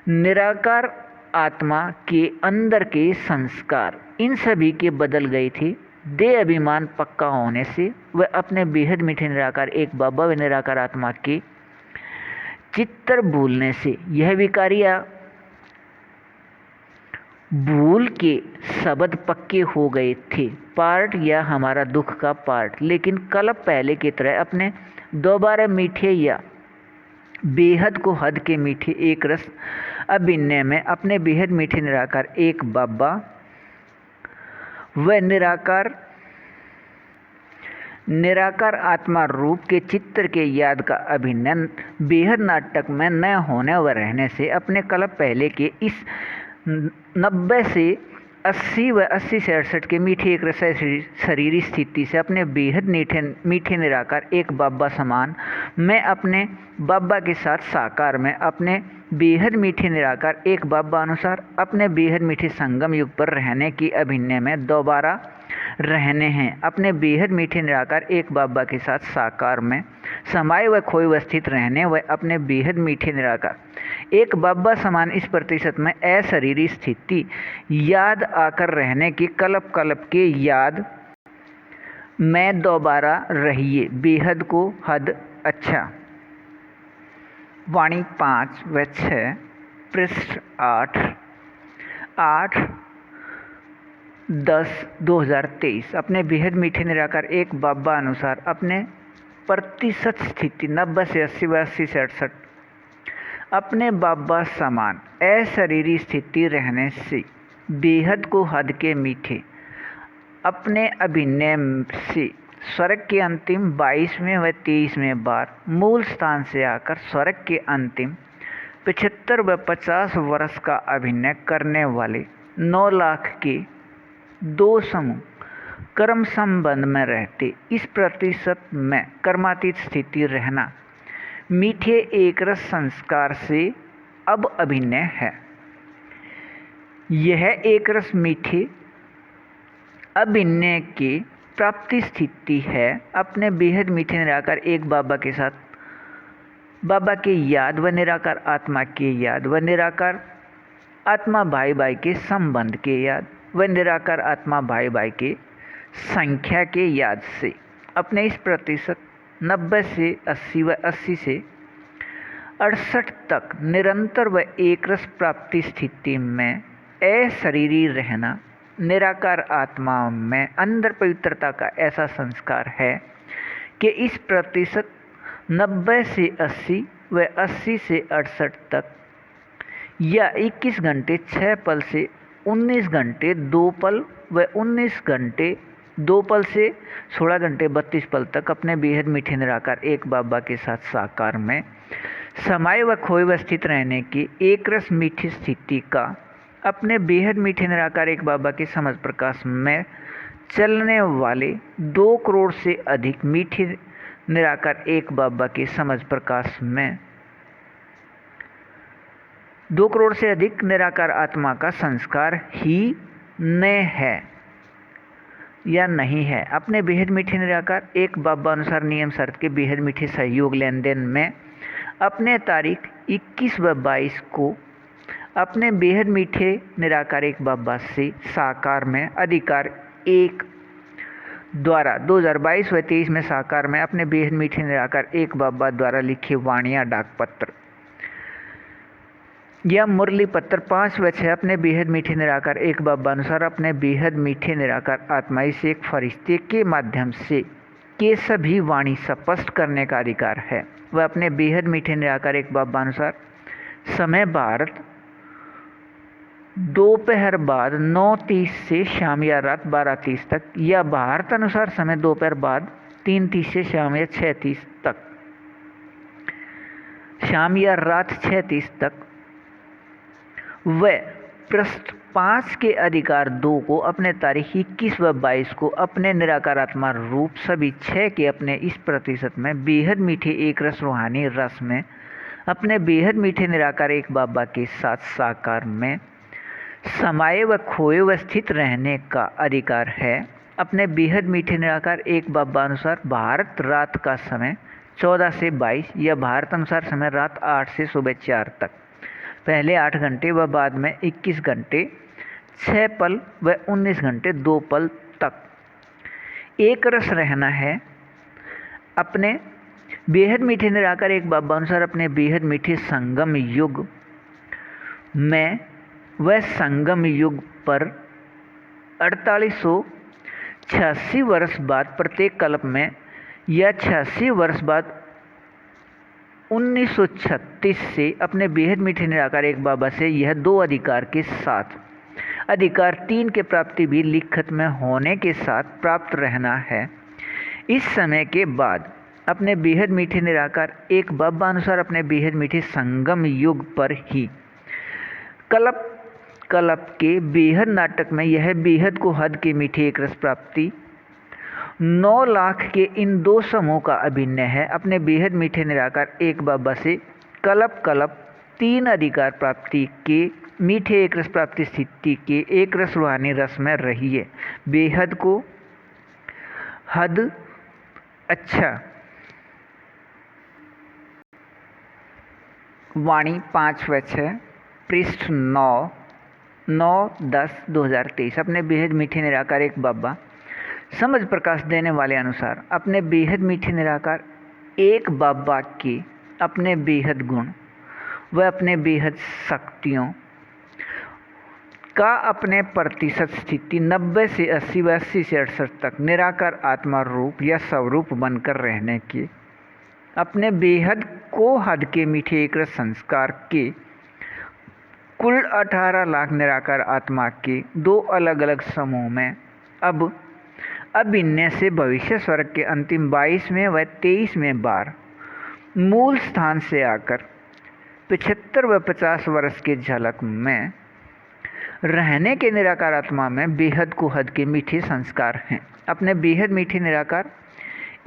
निराकार आत्मा के अंदर के संस्कार इन सभी के बदल गए थे देह अभिमान पक्का होने से वह अपने बेहद मीठे निराकार एक बाबा व निराकार आत्मा के चित्तर भूलने से यह विकारिया भूल के शब्द पक्के हो गए थे पार्ट या हमारा दुख का पार्ट लेकिन कल्प पहले की तरह अपने दोबारा मीठे या बेहद को हद के मीठे एक रस अभिनय में अपने बेहद मीठे निराकार एक बाबा व निराकार आत्मा रूप के चित्र के याद का अभिनय बेहद नाटक में न होने व रहने से अपने कल्प पहले के इस 90 से 80 व 80 से 68 के मीठे एक रस शरीरी स्थिति से अपने बेहद मीठे निराकार एक बाबा समान मैं अपने बाबा के साथ साकार में अपने बेहद मीठे निराकार एक बाबा अनुसार अपने बेहद मीठे संगम युग पर रहने की अभिनय में दोबारा रहने हैं अपने बेहद मीठे निराकार एक बाबा के साथ साकार में समाये व खोए व स्थित रहने व अपने बेहद मीठे निराकार एक बाबा समान इस प्रतिशत में अशरीरी स्थिति याद आकर रहने की कल्प कल्प के याद में दोबारा रहिए बेहद को हद अच्छा। वाणी 5 व 6 पृष्ठ 8/10/2023 अपने बेहद मीठे निराकार एक बाबा अनुसार अपने प्रतिशत स्थिति 90 से 80 व 80 से 68 अपने बाबा समान अशरीरी स्थिति रहने से बेहद को हद के मीठे अपने अभिनय से स्वर्ग के अंतिम 22वें व 23वें बार मूल स्थान से आकर स्वर्ग के अंतिम 75 व 50 वर्ष का अभिनय करने वाले 9 लाख के 2 समूह कर्म संबंध में रहते इस प्रतिशत में कर्मातीत स्थिति रहना मीठे एक रस संस्कार से अब अभिनय है। यह एक रस मीठे अभिनय की प्राप्ति स्थिति है। अपने बेहद मीठे निराकार एक बाबा के साथ बाबा के याद व निराकार आत्मा के याद व निराकार आत्मा भाई भाई के संबंध के याद व निराकार आत्मा भाई भाई के संख्या के याद से अपने इस प्रतिशत 90 से 80 व 80 से 68 तक निरंतर व एक रस प्राप्ति स्थिति में अशरीरी रहना निराकार आत्मा में अंदर पवित्रता का ऐसा संस्कार है कि इस प्रतिशत 90 से 80 व 80 से 68 तक या 21 घंटे 6 पल से 19 घंटे 2 पल व 19 घंटे 2 पल से 16 घंटे 32 पल तक अपने बेहद मीठे निराकार एक बाबा के साथ साकार में समाये व खोए व स्थित रहने की एक रस मीठी स्थिति का अपने बेहद मीठे निराकार एक बाबा के समझ प्रकाश में चलने वाले 2 करोड़ से अधिक मीठे निराकार एक बाबा के समझ प्रकाश में 2 करोड़ से अधिक निराकार आत्मा का संस्कार ही न है या नहीं है। अपने बेहद मीठे निराकार एक बाबा अनुसार नियम शर्त के बेहद मीठे सहयोग लेन देन में अपने तारीख 21 व 22 को अपने बेहद मीठे निराकार एक बाबा से साकार में अधिकार 1 द्वारा 2022 व 23 में साकार में अपने बेहद मीठे निराकार एक बाबा द्वारा लिखे वाणियाँ डाक पत्र या मुरली पत्र 5 व 6 अपने बेहद मीठे निराकार एक बाबा अनुसार अपने बेहद मीठे निराकार आत्माई से एक फरिश्ते के माध्यम से के सभी वाणी स्पष्ट करने का अधिकार है। वह अपने बेहद मीठे निराकार एक बाबा अनुसार समय भारत दोपहर बाद 9:30 से शाम या रात 12:30 तक या भारत अनुसार समय दोपहर बाद 3:30 से शाम या 6:30 तक शाम या रात 6:30 तक व पृष्ठ 5 के अधिकार 2 को अपने तारीख 21 व 22 को अपने निराकार आत्मा रूप सभी 6 के अपने इस प्रतिशत में बेहद मीठे एक रस रूहानी रस में अपने बेहद मीठे निराकार एक बाबा के साथ साकार में समाये व खोए व स्थित रहने का अधिकार है। अपने बेहद मीठे निराकार एक बाबा अनुसार भारत रात का समय 14 से 22 या भारत अनुसार समय रात 8 से सुबह 4 तक पहले 8 घंटे व बाद में 21 घंटे 6 पल व 19 घंटे 2 पल तक एक रस रहना है। अपने बेहद मीठे निराकार एक बाबा अनुसार अपने बेहद मीठे संगम युग में वह संगम युग पर 4886 वर्ष बाद प्रत्येक कल्प में या 86 वर्ष बाद 1936 से अपने बेहद मीठे निराकार एक बाबा से यह 2 अधिकार के साथ अधिकार 3 के प्राप्ति भी लिखित में होने के साथ प्राप्त रहना है। इस समय के बाद अपने बेहद मीठे निराकार एक बाबा अनुसार अपने बेहद मीठे संगम युग पर ही कल्प कल्प के बेहद नाटक में यह बेहद को हद के मीठे एक रस प्राप्ति 9 लाख के इन 2 समूह का अभिनय है। अपने बेहद मीठे निराकार एक बाबा से कल्प कल्प 3 अधिकार प्राप्ति के मीठे एक रस प्राप्ति स्थिति के एक रस रूहानी रस में रहिए बेहद को हद अच्छा। वाणी 5 व 6 पृष्ठ 9 9/10/2023। अपने बेहद मीठे निराकार एक बाबा समझ प्रकाश देने वाले अनुसार अपने बेहद मीठे निराकार एक बाबा के अपने बेहद गुण व अपने बेहद शक्तियों का अपने प्रतिशत स्थिति 90 से 80 व 80 से 68 तक निराकार आत्मा रूप या स्वरूप बनकर रहने के अपने बेहद को हद के मीठे एक रस संस्कार के कुल 18 लाख निराकार आत्मा के दो अलग अलग समूह में अब इनमें से भविष्य स्वर्ग के अंतिम 22वें व 23वें बार मूल स्थान से आकर 75 व 50 वर्ष के झलक में रहने के निराकार आत्मा में बेहद को हद के मीठे संस्कार हैं। अपने बेहद मीठे निराकार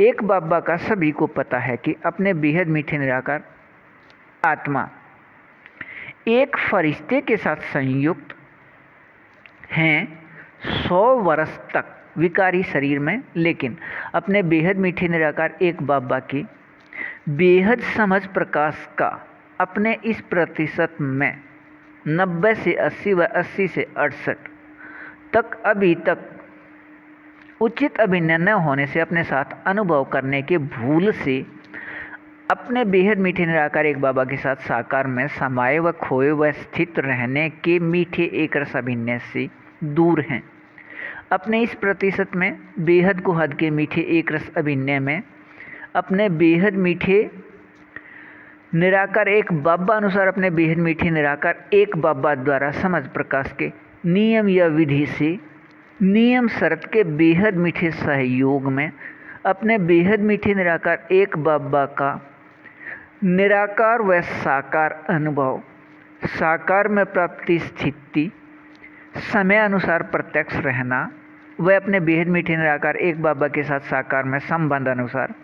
एक बाबा का सभी को पता है कि अपने बेहद मीठे निराकार आत्मा एक फरिश्ते के साथ संयुक्त हैं 100 वर्ष तक विकारी शरीर में, लेकिन अपने बेहद मीठे निराकार एक बाबा की बेहद समझ प्रकाश का अपने इस प्रतिशत में 90 से 80 व 80 से 68 तक अभी तक उचित अभिनय न होने से अपने साथ अनुभव करने के भूल से अपने बेहद मीठे निराकार एक बाबा के साथ साकार में समाये व खोए व स्थित रहने के मीठे एक रस अभिनय से दूर हैं। अपने इस प्रतिशत में बेहद को हद के मीठे एक रस अभिनय में अपने बेहद मीठे निराकार एक बाबा अनुसार अपने बेहद मीठे निराकार एक बाबा द्वारा समझ प्रकाश के नियम या विधि से नियम शर्त के बेहद मीठे सहयोग में अपने बेहद मीठे निराकार एक बाबा का निराकार व साकार अनुभव साकार में प्राप्ति स्थिति समय अनुसार प्रत्यक्ष रहना व अपने बेहद मीठे निराकार एक बाबा के साथ साकार में संबंध अनुसार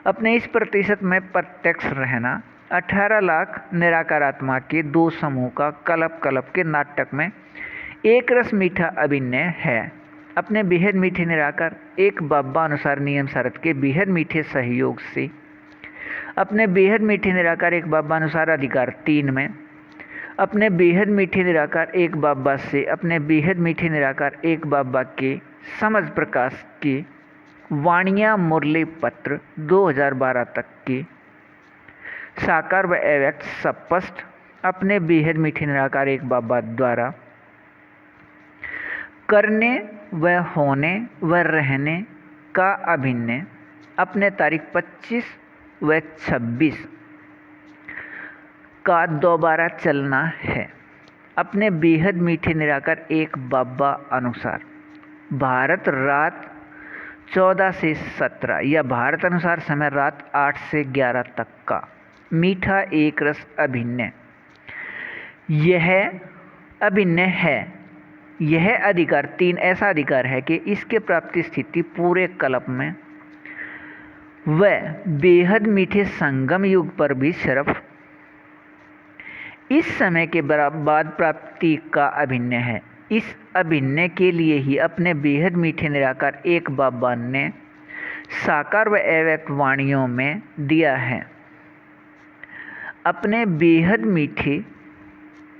अपने इस प्रतिशत में प्रत्यक्ष रहना 18 लाख निराकार आत्मा के दो समूह का कलप के नाटक में एक रस मीठा अभिनय है। अपने बेहद मीठे निराकार एक बाबा अनुसार नियम शरत के बेहद मीठे सहयोग से अपने बेहद मीठे निराकार एक बाबा अनुसार अधिकार 3 में अपने बेहद मीठे निराकार एक बाबा से अपने बेहद मीठे निराकार एक बाबा के समझ प्रकाश के वाणियाँ मुरली पत्र 2012 तक के साकार व अव्यक्त स्पष्ट अपने बेहद मीठे निराकार एक बाबा द्वारा करने व होने व रहने का अभिनय अपने तारीख 25 व 26 का दोबारा चलना है। अपने बेहद मीठे निराकार एक बाबा अनुसार भारत रात 14 से 17 या भारत अनुसार समय रात 8 से 11 तक का मीठा एक रस अभिनय यह अभिनय है। यह अधिकार 3 ऐसा अधिकार है कि इसके प्राप्ति स्थिति पूरे कल्प में व बेहद मीठे संगम युग पर भी सिर्फ इस समय के बाद प्राप्ति का अभिनय है। इस अभिनय के लिए ही अपने बेहद मीठे निराकार एक बाबा ने साकार व अव्यक्त वाणियों में दिया है। अपने बेहद मीठे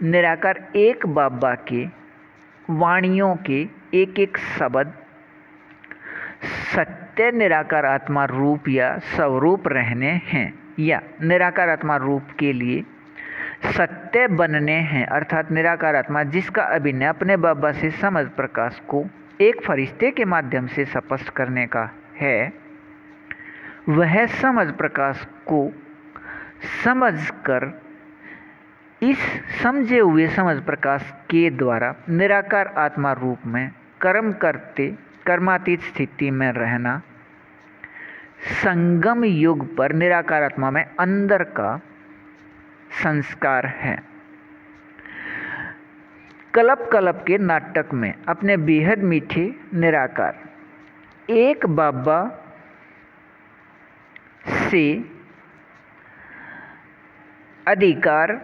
निराकार एक बाबा के वाणियों के एक एक शब्द सत्य निराकार आत्मा रूप या स्वरूप रहने हैं या निराकार आत्मा रूप के लिए सत्य बनने हैं, अर्थात निराकार आत्मा जिसका अभिनय अपने बाबा से समझ प्रकाश को एक फरिश्ते के माध्यम से स्पष्ट करने का है, वह समझ प्रकाश को समझकर इस समझे हुए समझ प्रकाश के द्वारा निराकार आत्मा रूप में कर्म करते कर्मातीत स्थिति में रहना संगम युग पर निराकार आत्मा में अंदर का संस्कार है। कल्प के नाटक में अपने बेहद मीठे निराकार एक बाबा से अधिकार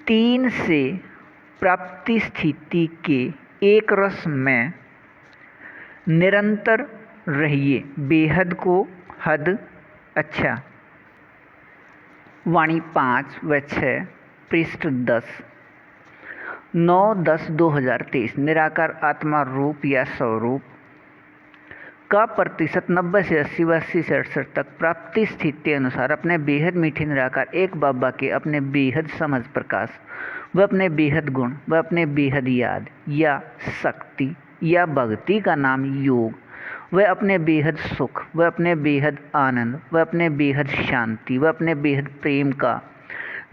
3 से प्राप्ति स्थिति के एक रस में निरंतर रहिए। बेहद को हद अच्छा वाणी 5 व 6 पृष्ठ 10 9/10/2023 निराकार आत्मा रूप या स्वरूप का प्रतिशत 90 से 80 व 80 से 68 तक प्राप्ति स्थिति के अनुसार अपने बेहद मीठे निराकार एक बाबा के अपने बेहद समझ प्रकाश व अपने बेहद गुण व अपने बेहद याद या शक्ति या भक्ति का नाम योग व अपने बेहद सुख व अपने बेहद आनंद व अपने बेहद शांति व अपने बेहद प्रेम का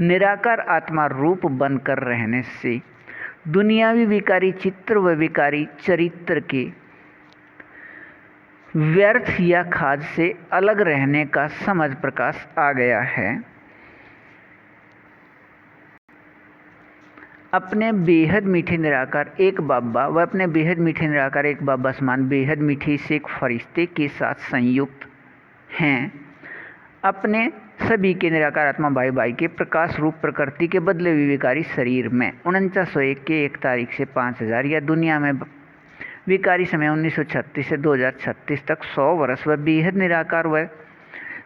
निराकार आत्मा रूप बनकर रहने से दुनियावी विकारी चित्र व विकारी चरित्र के व्यर्थ या खाद से अलग रहने का समझ प्रकाश आ गया है। अपने बेहद मीठे निराकार एक बाबा व अपने बेहद मीठे निराकार एक बाबा समान बेहद मीठे से एक फरिश्ते के साथ संयुक्त हैं। अपने सभी के निराकार आत्मा भाई भाई के प्रकाश रूप प्रकृति के बदले हुए विकारी शरीर में 4901 के 1 तारीख से 5000 या दुनिया में विकारी समय 1936 से 2036 तक 100 वर्ष व बेहद निराकार व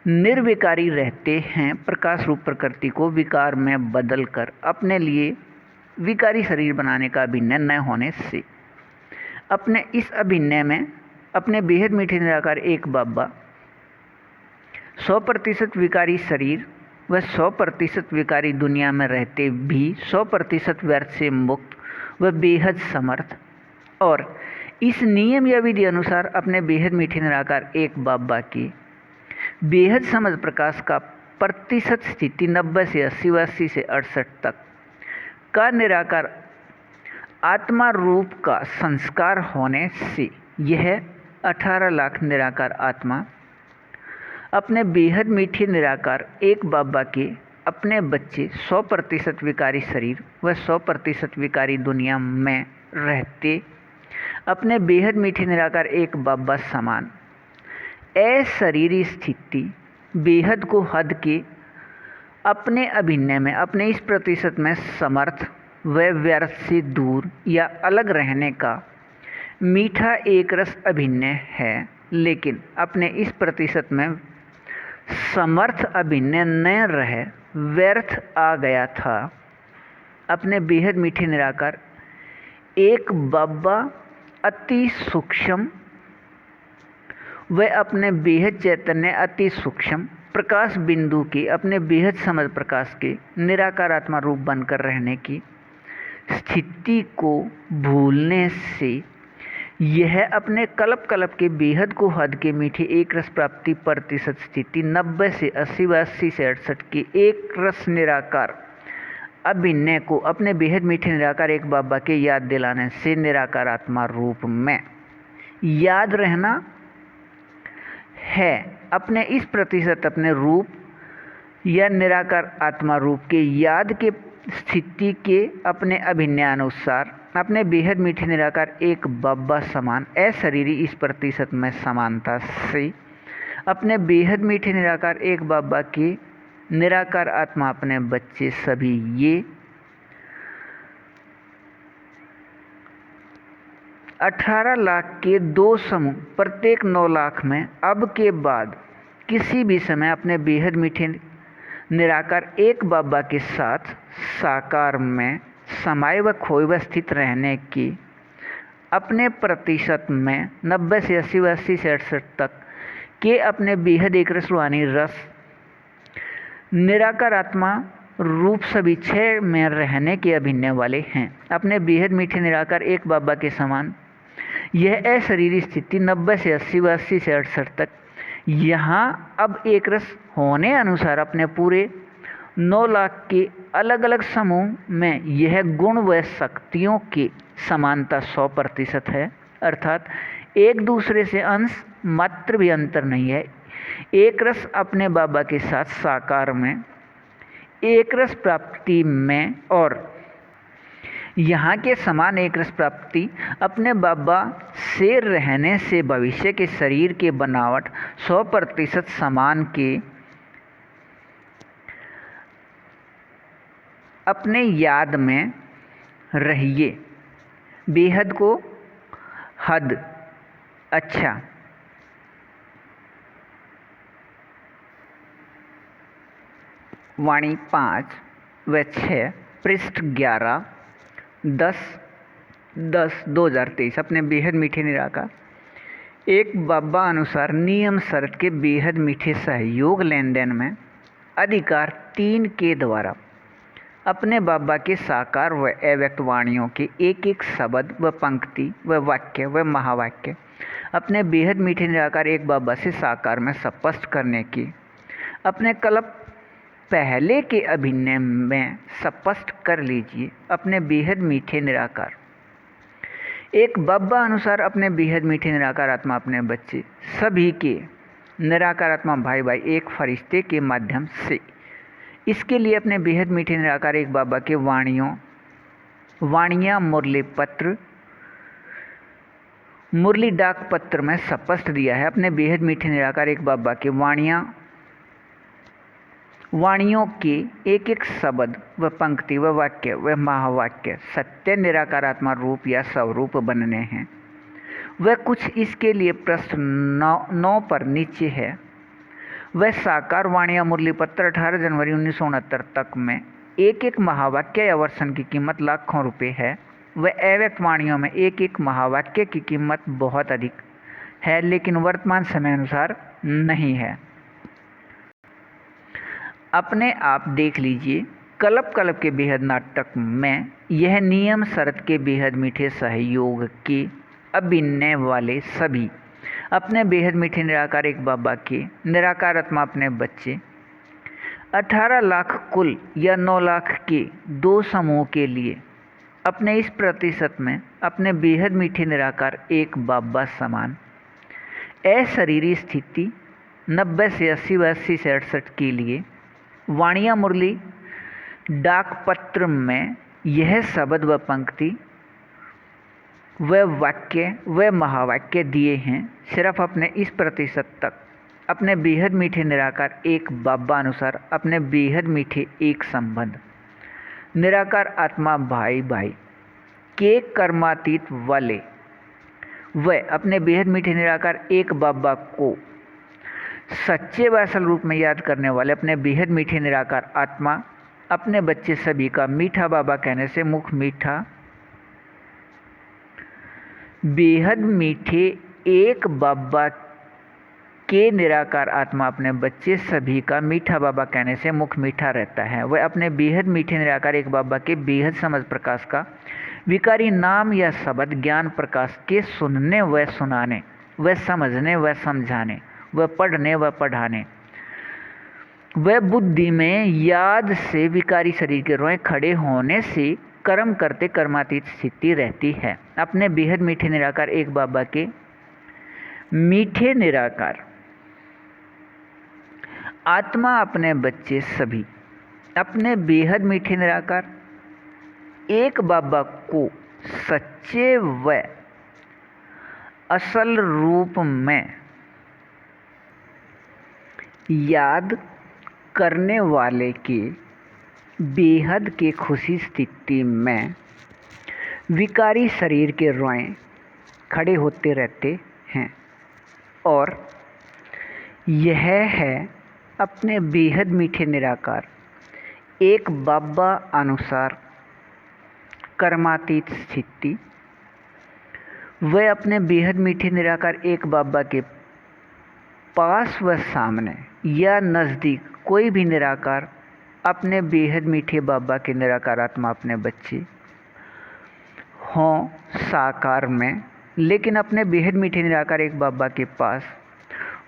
निर्विकारी रहते हैं। प्रकाश रूप प्रकृति को विकार में बदल कर अपने लिए विकारी शरीर बनाने का अभिनय न होने से अपने इस अभिनय में अपने बेहद मीठे निराकार एक बाबा 100% विकारी शरीर व 100% विकारी दुनिया में रहते भी 100% व्यर्थ से मुक्त व बेहद समर्थ और इस नियम या विधि अनुसार अपने बेहद मीठे निराकार एक बाबा की बेहद समझ प्रकाश का प्रतिशत स्थिति 90 से 80 व 80 से 68 तक का निराकार आत्मा रूप का संस्कार होने से यह 18 लाख निराकार आत्मा अपने बेहद मीठे निराकार एक बाबा के अपने बच्चे 100% विकारी शरीर व 100% विकारी दुनिया में रहते अपने बेहद मीठे निराकार एक बाबा समान अशरीरी स्थिति बेहद को हद के अपने अभिनय में अपने इस प्रतिशत में समर्थ व व्यर्थ से दूर या अलग रहने का मीठा एक रस अभिनय है। लेकिन अपने इस प्रतिशत में समर्थ अभिनय न रहे व्यर्थ आ गया था। अपने बेहद मीठे निराकार एक बाबा अति सूक्ष्म व अपने बेहद चैतन्य अति सूक्ष्म प्रकाश बिंदु के अपने बेहद समझ प्रकाश के निराकार आत्मा रूप बनकर रहने की स्थिति को भूलने से यह अपने कल्प कल्प के बेहद को हद के मीठे एक रस प्राप्ति प्रतिशत स्थिति 90 से 80 व 80 से 68 के एक रस निराकार अभिनय को अपने बेहद मीठे निराकार एक बाबा के याद दिलाने से निराकार आत्मा रूप में याद रहना है। अपने इस प्रतिशत अपने रूप या निराकार आत्मा रूप के याद के स्थिति के अपने अभिनयानुसार अपने बेहद मीठे निराकार एक बाबा समान अशरीरी इस प्रतिशत में समानता से अपने बेहद मीठे निराकार एक बाबा के निराकार आत्मा अपने बच्चे सभी ये 18 लाख के 2 समूह प्रत्येक 9 लाख में अब के बाद किसी भी समय अपने बेहद मीठे निराकार एक बाबा के साथ साकार में समाये व खोए व स्थित रहने की अपने प्रतिशत में 90 से 80 व 80 से 68 तक के अपने बेहद एक रस रूहानी रस निराकार आत्मा रूप सभी 6 में रहने के अभिनय वाले हैं। अपने बेहद मीठे निराकार एक बाबा के समान यह अशरीरी स्थिति 90 से 80 व 80 से 68 तक यहाँ अब एक रस होने अनुसार अपने पूरे 9 लाख के अलग अलग समूह में यह गुण व शक्तियों की समानता 100% है। अर्थात एक दूसरे से अंश मात्र भी अंतर नहीं है। एक रस अपने बाबा के साथ साकार में एक रस प्राप्ति में और यहाँ के समान एक रस प्राप्ति अपने बाबा से रहने से भविष्य के शरीर के बनावट 100% समान के अपने याद में रहिए। बेहद को हद अच्छा वाणी 5 व 6 पृष्ठ 11 10/10/2023 अपने बेहद मीठे निराकार एक बाबा अनुसार नियम शर्त के बेहद मीठे सहयोग लेन देन में अधिकार 3 के द्वारा अपने बाबा के साकार व अव्यक्त वाणियों के एक एक शब्द व पंक्ति व वाक्य व महावाक्य अपने बेहद मीठे निराकार एक बाबा से साकार में स्पष्ट करने की अपने कल्प पहले के अभिनय में स्पष्ट कर लीजिए। अपने बेहद मीठे निराकार एक बाबा अनुसार अपने बेहद मीठे निराकार आत्मा अपने बच्चे सभी के निराकार आत्मा भाई भाई एक फरिश्ते के माध्यम से इसके लिए अपने बेहद मीठे निराकार एक बाबा के वाणियाँ मुरली डाक पत्र में स्पष्ट दिया है। अपने बेहद मीठे निराकार एक बाबा के वाणियों के एक एक शब्द व पंक्ति व वाक्य व महावाक्य सत्य निराकार आत्मा रूप या स्वरूप बनने हैं। वह कुछ इसके लिए प्रश्न 9 पर नीचे है। वह साकार वाणियाँ मुरली पत्र 18 जनवरी 1969 तक में एक एक महावाक्य या वर्षन की कीमत लाखों रुपए है। वह अव्यक्त वाणियों में एक एक महावाक्य की कीमत बहुत अधिक है, लेकिन वर्तमान समय अनुसार नहीं है। अपने आप देख लीजिए। कल्प के बेहद नाटक में यह नियम शर्त के बेहद मीठे सहयोग के अभिनय वाले सभी अपने बेहद मीठे निराकार एक बाबा के निराकार आत्मा अपने बच्चे 18 लाख कुल या 9 लाख के 2 समूह के लिए अपने इस प्रतिशत में अपने बेहद मीठे निराकार एक बाबा समान अशरीरी स्थिति 90 से 80 व 80 से 68 के लिए वाणियाँ मुरली डाक पत्र में यह शब्द व पंक्ति व वाक्य व महावाक्य दिए हैं। सिर्फ अपने इस प्रतिशत तक अपने बेहद मीठे निराकार एक बाबा अनुसार अपने बेहद मीठे एक संबंध निराकार आत्मा भाई भाई के कर्मातीत वाले व अपने बेहद मीठे निराकार एक बाबा को सच्चे व असल रूप में याद करने वाले अपने बेहद मीठे निराकार आत्मा अपने बच्चे सभी का मीठा बाबा कहने से मुख मीठा बेहद मीठे एक बाबा के निराकार आत्मा अपने बच्चे सभी का मीठा बाबा कहने से मुख मीठा रहता है। वह अपने बेहद मीठे निराकार एक बाबा के बेहद समझ प्रकाश का विकारी नाम या शब्द ज्ञान प्रकाश के सुनने व सुनाने व समझने व समझाने व पढ़ने व पढ़ाने व बुद्धि में याद से विकारी शरीर के रोए खड़े होने से कर्म करते कर्मातीत स्थिति रहती है। अपने बेहद मीठे निराकार एक बाबा के मीठे निराकार आत्मा अपने बच्चे सभी अपने बेहद मीठे निराकार एक बाबा को सच्चे व असल रूप में याद करने वाले के बेहद के खुशी स्थिति में विकारी शरीर के रोए खड़े होते रहते हैं। और यह है अपने बेहद मीठे निराकार एक बाबा अनुसार कर्मातीत स्थिति। वह अपने बेहद मीठे निराकार एक बाबा के पास व सामने या नज़दीक कोई भी निराकार अपने बेहद मीठे बाबा के निराकार आत्मा अपने बच्चे हों साकार में, लेकिन अपने बेहद मीठे निराकार एक बाबा के पास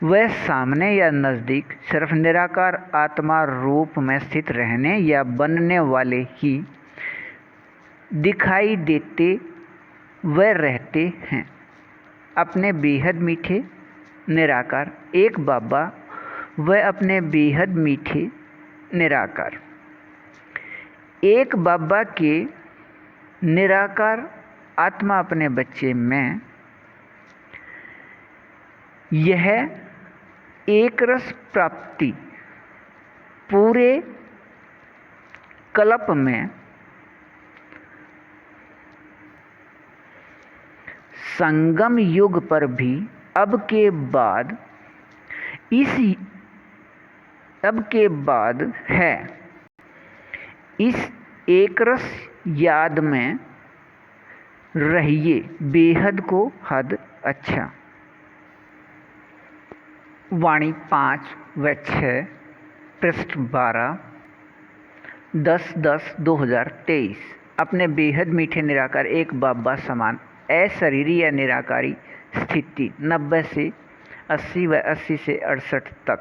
वह सामने या नज़दीक सिर्फ निराकार आत्मा रूप में स्थित रहने या बनने वाले ही दिखाई देते व रहते हैं। अपने बेहद मीठे निराकार एक बाबा वह अपने बेहद मीठे निराकार एक बाबा के निराकार आत्मा अपने बच्चे में यह एक रस प्राप्ति पूरे कल्प में संगम युग पर भी अब के बाद है। इस एक रस याद में रहिए, बेहद को हद अच्छा। वाणी 5 व 6 पृष्ठ 12 10/10/2023। अपने बेहद मीठे निराकार एक बाबा समान अशरीरी या निराकारी स्थिति 90 से 80 व 80 से 68 तक।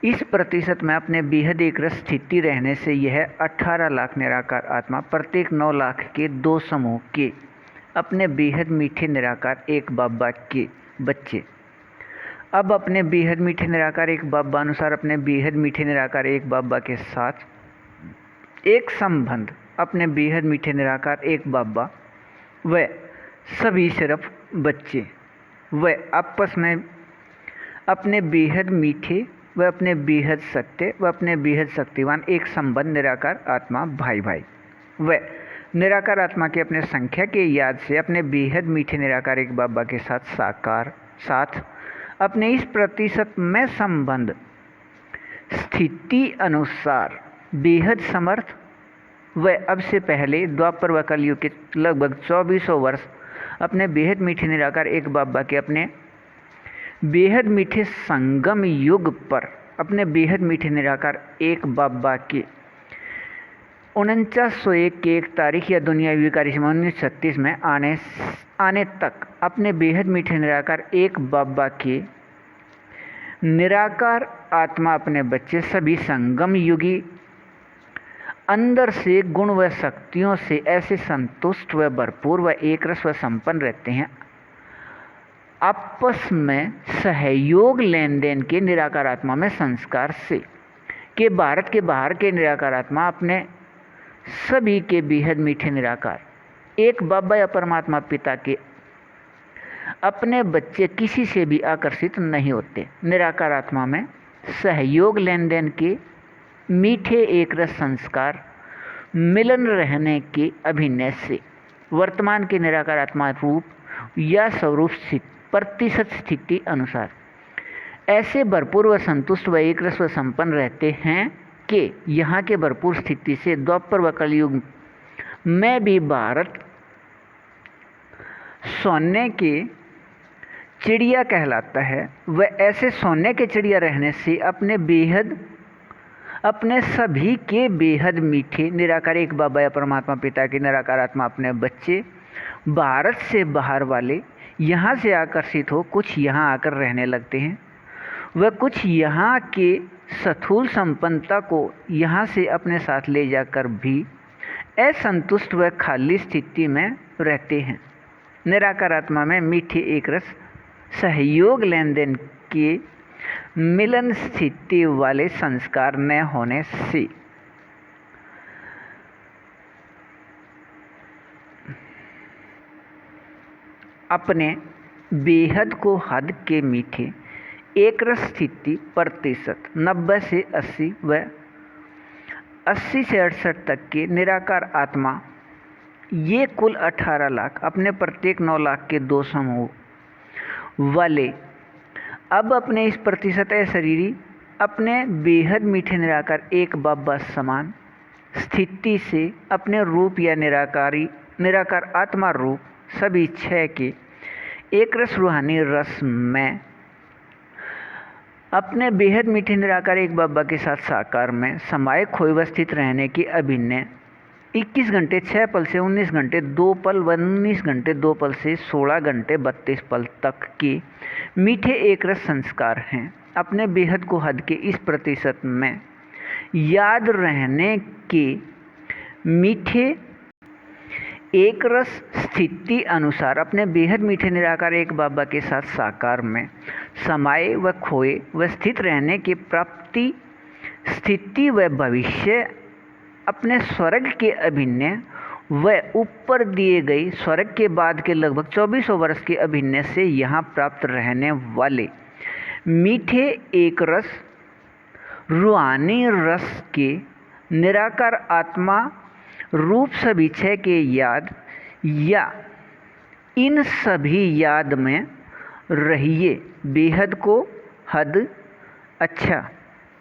इस प्रतिशत में अपने बेहद एक रस स्थिति रहने से यह 18 लाख निराकार आत्मा प्रत्येक 9 लाख के 2 समूह के अपने बेहद मीठे निराकार एक बाबा के बच्चे। अब अपने बेहद मीठे निराकार एक बाबा अनुसार अपने बेहद मीठे निराकार एक बाबा के साथ एक संबंध अपने बेहद मीठे निराकार एक बाबा व सभी सिर्फ बच्चे व आपस में अपने बेहद मीठे व अपने बेहद सत्य व अपने बेहद शक्तिवान एक संबंध निराकार आत्मा भाई भाई व निराकार आत्मा के अपने संख्या के याद से अपने बेहद मीठे निराकार एक बाबा के साथ अपने इस प्रतिशत में संबंध स्थिति अनुसार बेहद समर्थ व अब से पहले द्वापर व कलयुग के लगभग 2400 वर्ष अपने बेहद मीठे निराकार एक बाबा के अपने बेहद मीठे संगम युग पर अपने बेहद मीठे निराकार एक बाबा के 4901 के 1 तारीख या दुनियावी विकारी 1936 में आने तक अपने बेहद मीठे निराकार एक बाबा के निराकार आत्मा अपने बच्चे सभी संगम युगी अंदर से गुण व शक्तियों से ऐसे संतुष्ट व भरपूर व एक रस व संपन्न रहते हैं, आपस में सहयोग लेन देन के निराकार आत्मा में संस्कार से के भारत के बाहर के निराकार आत्मा अपने सभी के बेहद मीठे निराकार एक बाबा या परमात्मा पिता के अपने बच्चे किसी से भी आकर्षित नहीं होते। निराकार आत्मा में सहयोग लेन देन के मीठे एक रस संस्कार मिलन रहने के अभिनय से वर्तमान के निराकार आत्मा रूप या स्वरूप प्रतिशत स्थिति अनुसार ऐसे भरपूर व संतुष्ट व एक रस व संपन्न रहते हैं कि यहाँ के भरपूर स्थिति से द्वापर व कलयुग में भी भारत सोने के चिड़िया कहलाता है। व ऐसे सोने के चिड़िया रहने से अपने सभी के बेहद मीठे निराकार एक बाबा या परमात्मा पिता के निराकार आत्मा अपने बच्चे भारत से बाहर वाले यहाँ से आकर्षित हो कुछ यहाँ आकर रहने लगते हैं। वह कुछ यहाँ के स्थूल संपन्नता को यहाँ से अपने साथ ले जाकर भी असंतुष्ट व खाली स्थिति में रहते हैं। निराकार आत्मा में मीठे एक रस सहयोग लेन देन के मिलन स्थिति वाले संस्कार न होने से अपने बेहद को हद के मीठे एक रस स्थिति प्रतिशत 90 से 80 व 80 से 68 तक के निराकार आत्मा ये कुल 18 लाख अपने प्रत्येक 9 लाख के 2 समूह वाले अब अपने इस प्रतिशत शरीरी अपने बेहद मीठे निराकार एक बाबा समान स्थिति से अपने रूप या निराकार आत्मा रूप सभी 6 के एक रस रूहानी रस में अपने बेहद मीठे निराकार एक बाबा के साथ साकार में समाये खोए व स्थित रहने की अभिनय 21 घंटे 6 पल से 19 घंटे 2 पल व 19 घंटे 2 पल से 16 घंटे 32 पल तक के मीठे एक रस संस्कार हैं। अपने बेहद को हद के इस प्रतिशत में याद रहने के मीठे एक रस स्थिति अनुसार अपने बेहद मीठे निराकार एक बाबा के साथ साकार में समाये व खोए व स्थित रहने की प्राप्ति स्थिति व भविष्य अपने स्वर्ग के अभिनय व ऊपर दिए गए स्वर्ग के बाद के लगभग 2400 वर्ष के अभिनय से यहाँ प्राप्त रहने वाले मीठे एक रस रूहानी रस के निराकार आत्मा रूप सभी 6 के याद या इन सभी याद में रहिए, बेहद को हद अच्छा।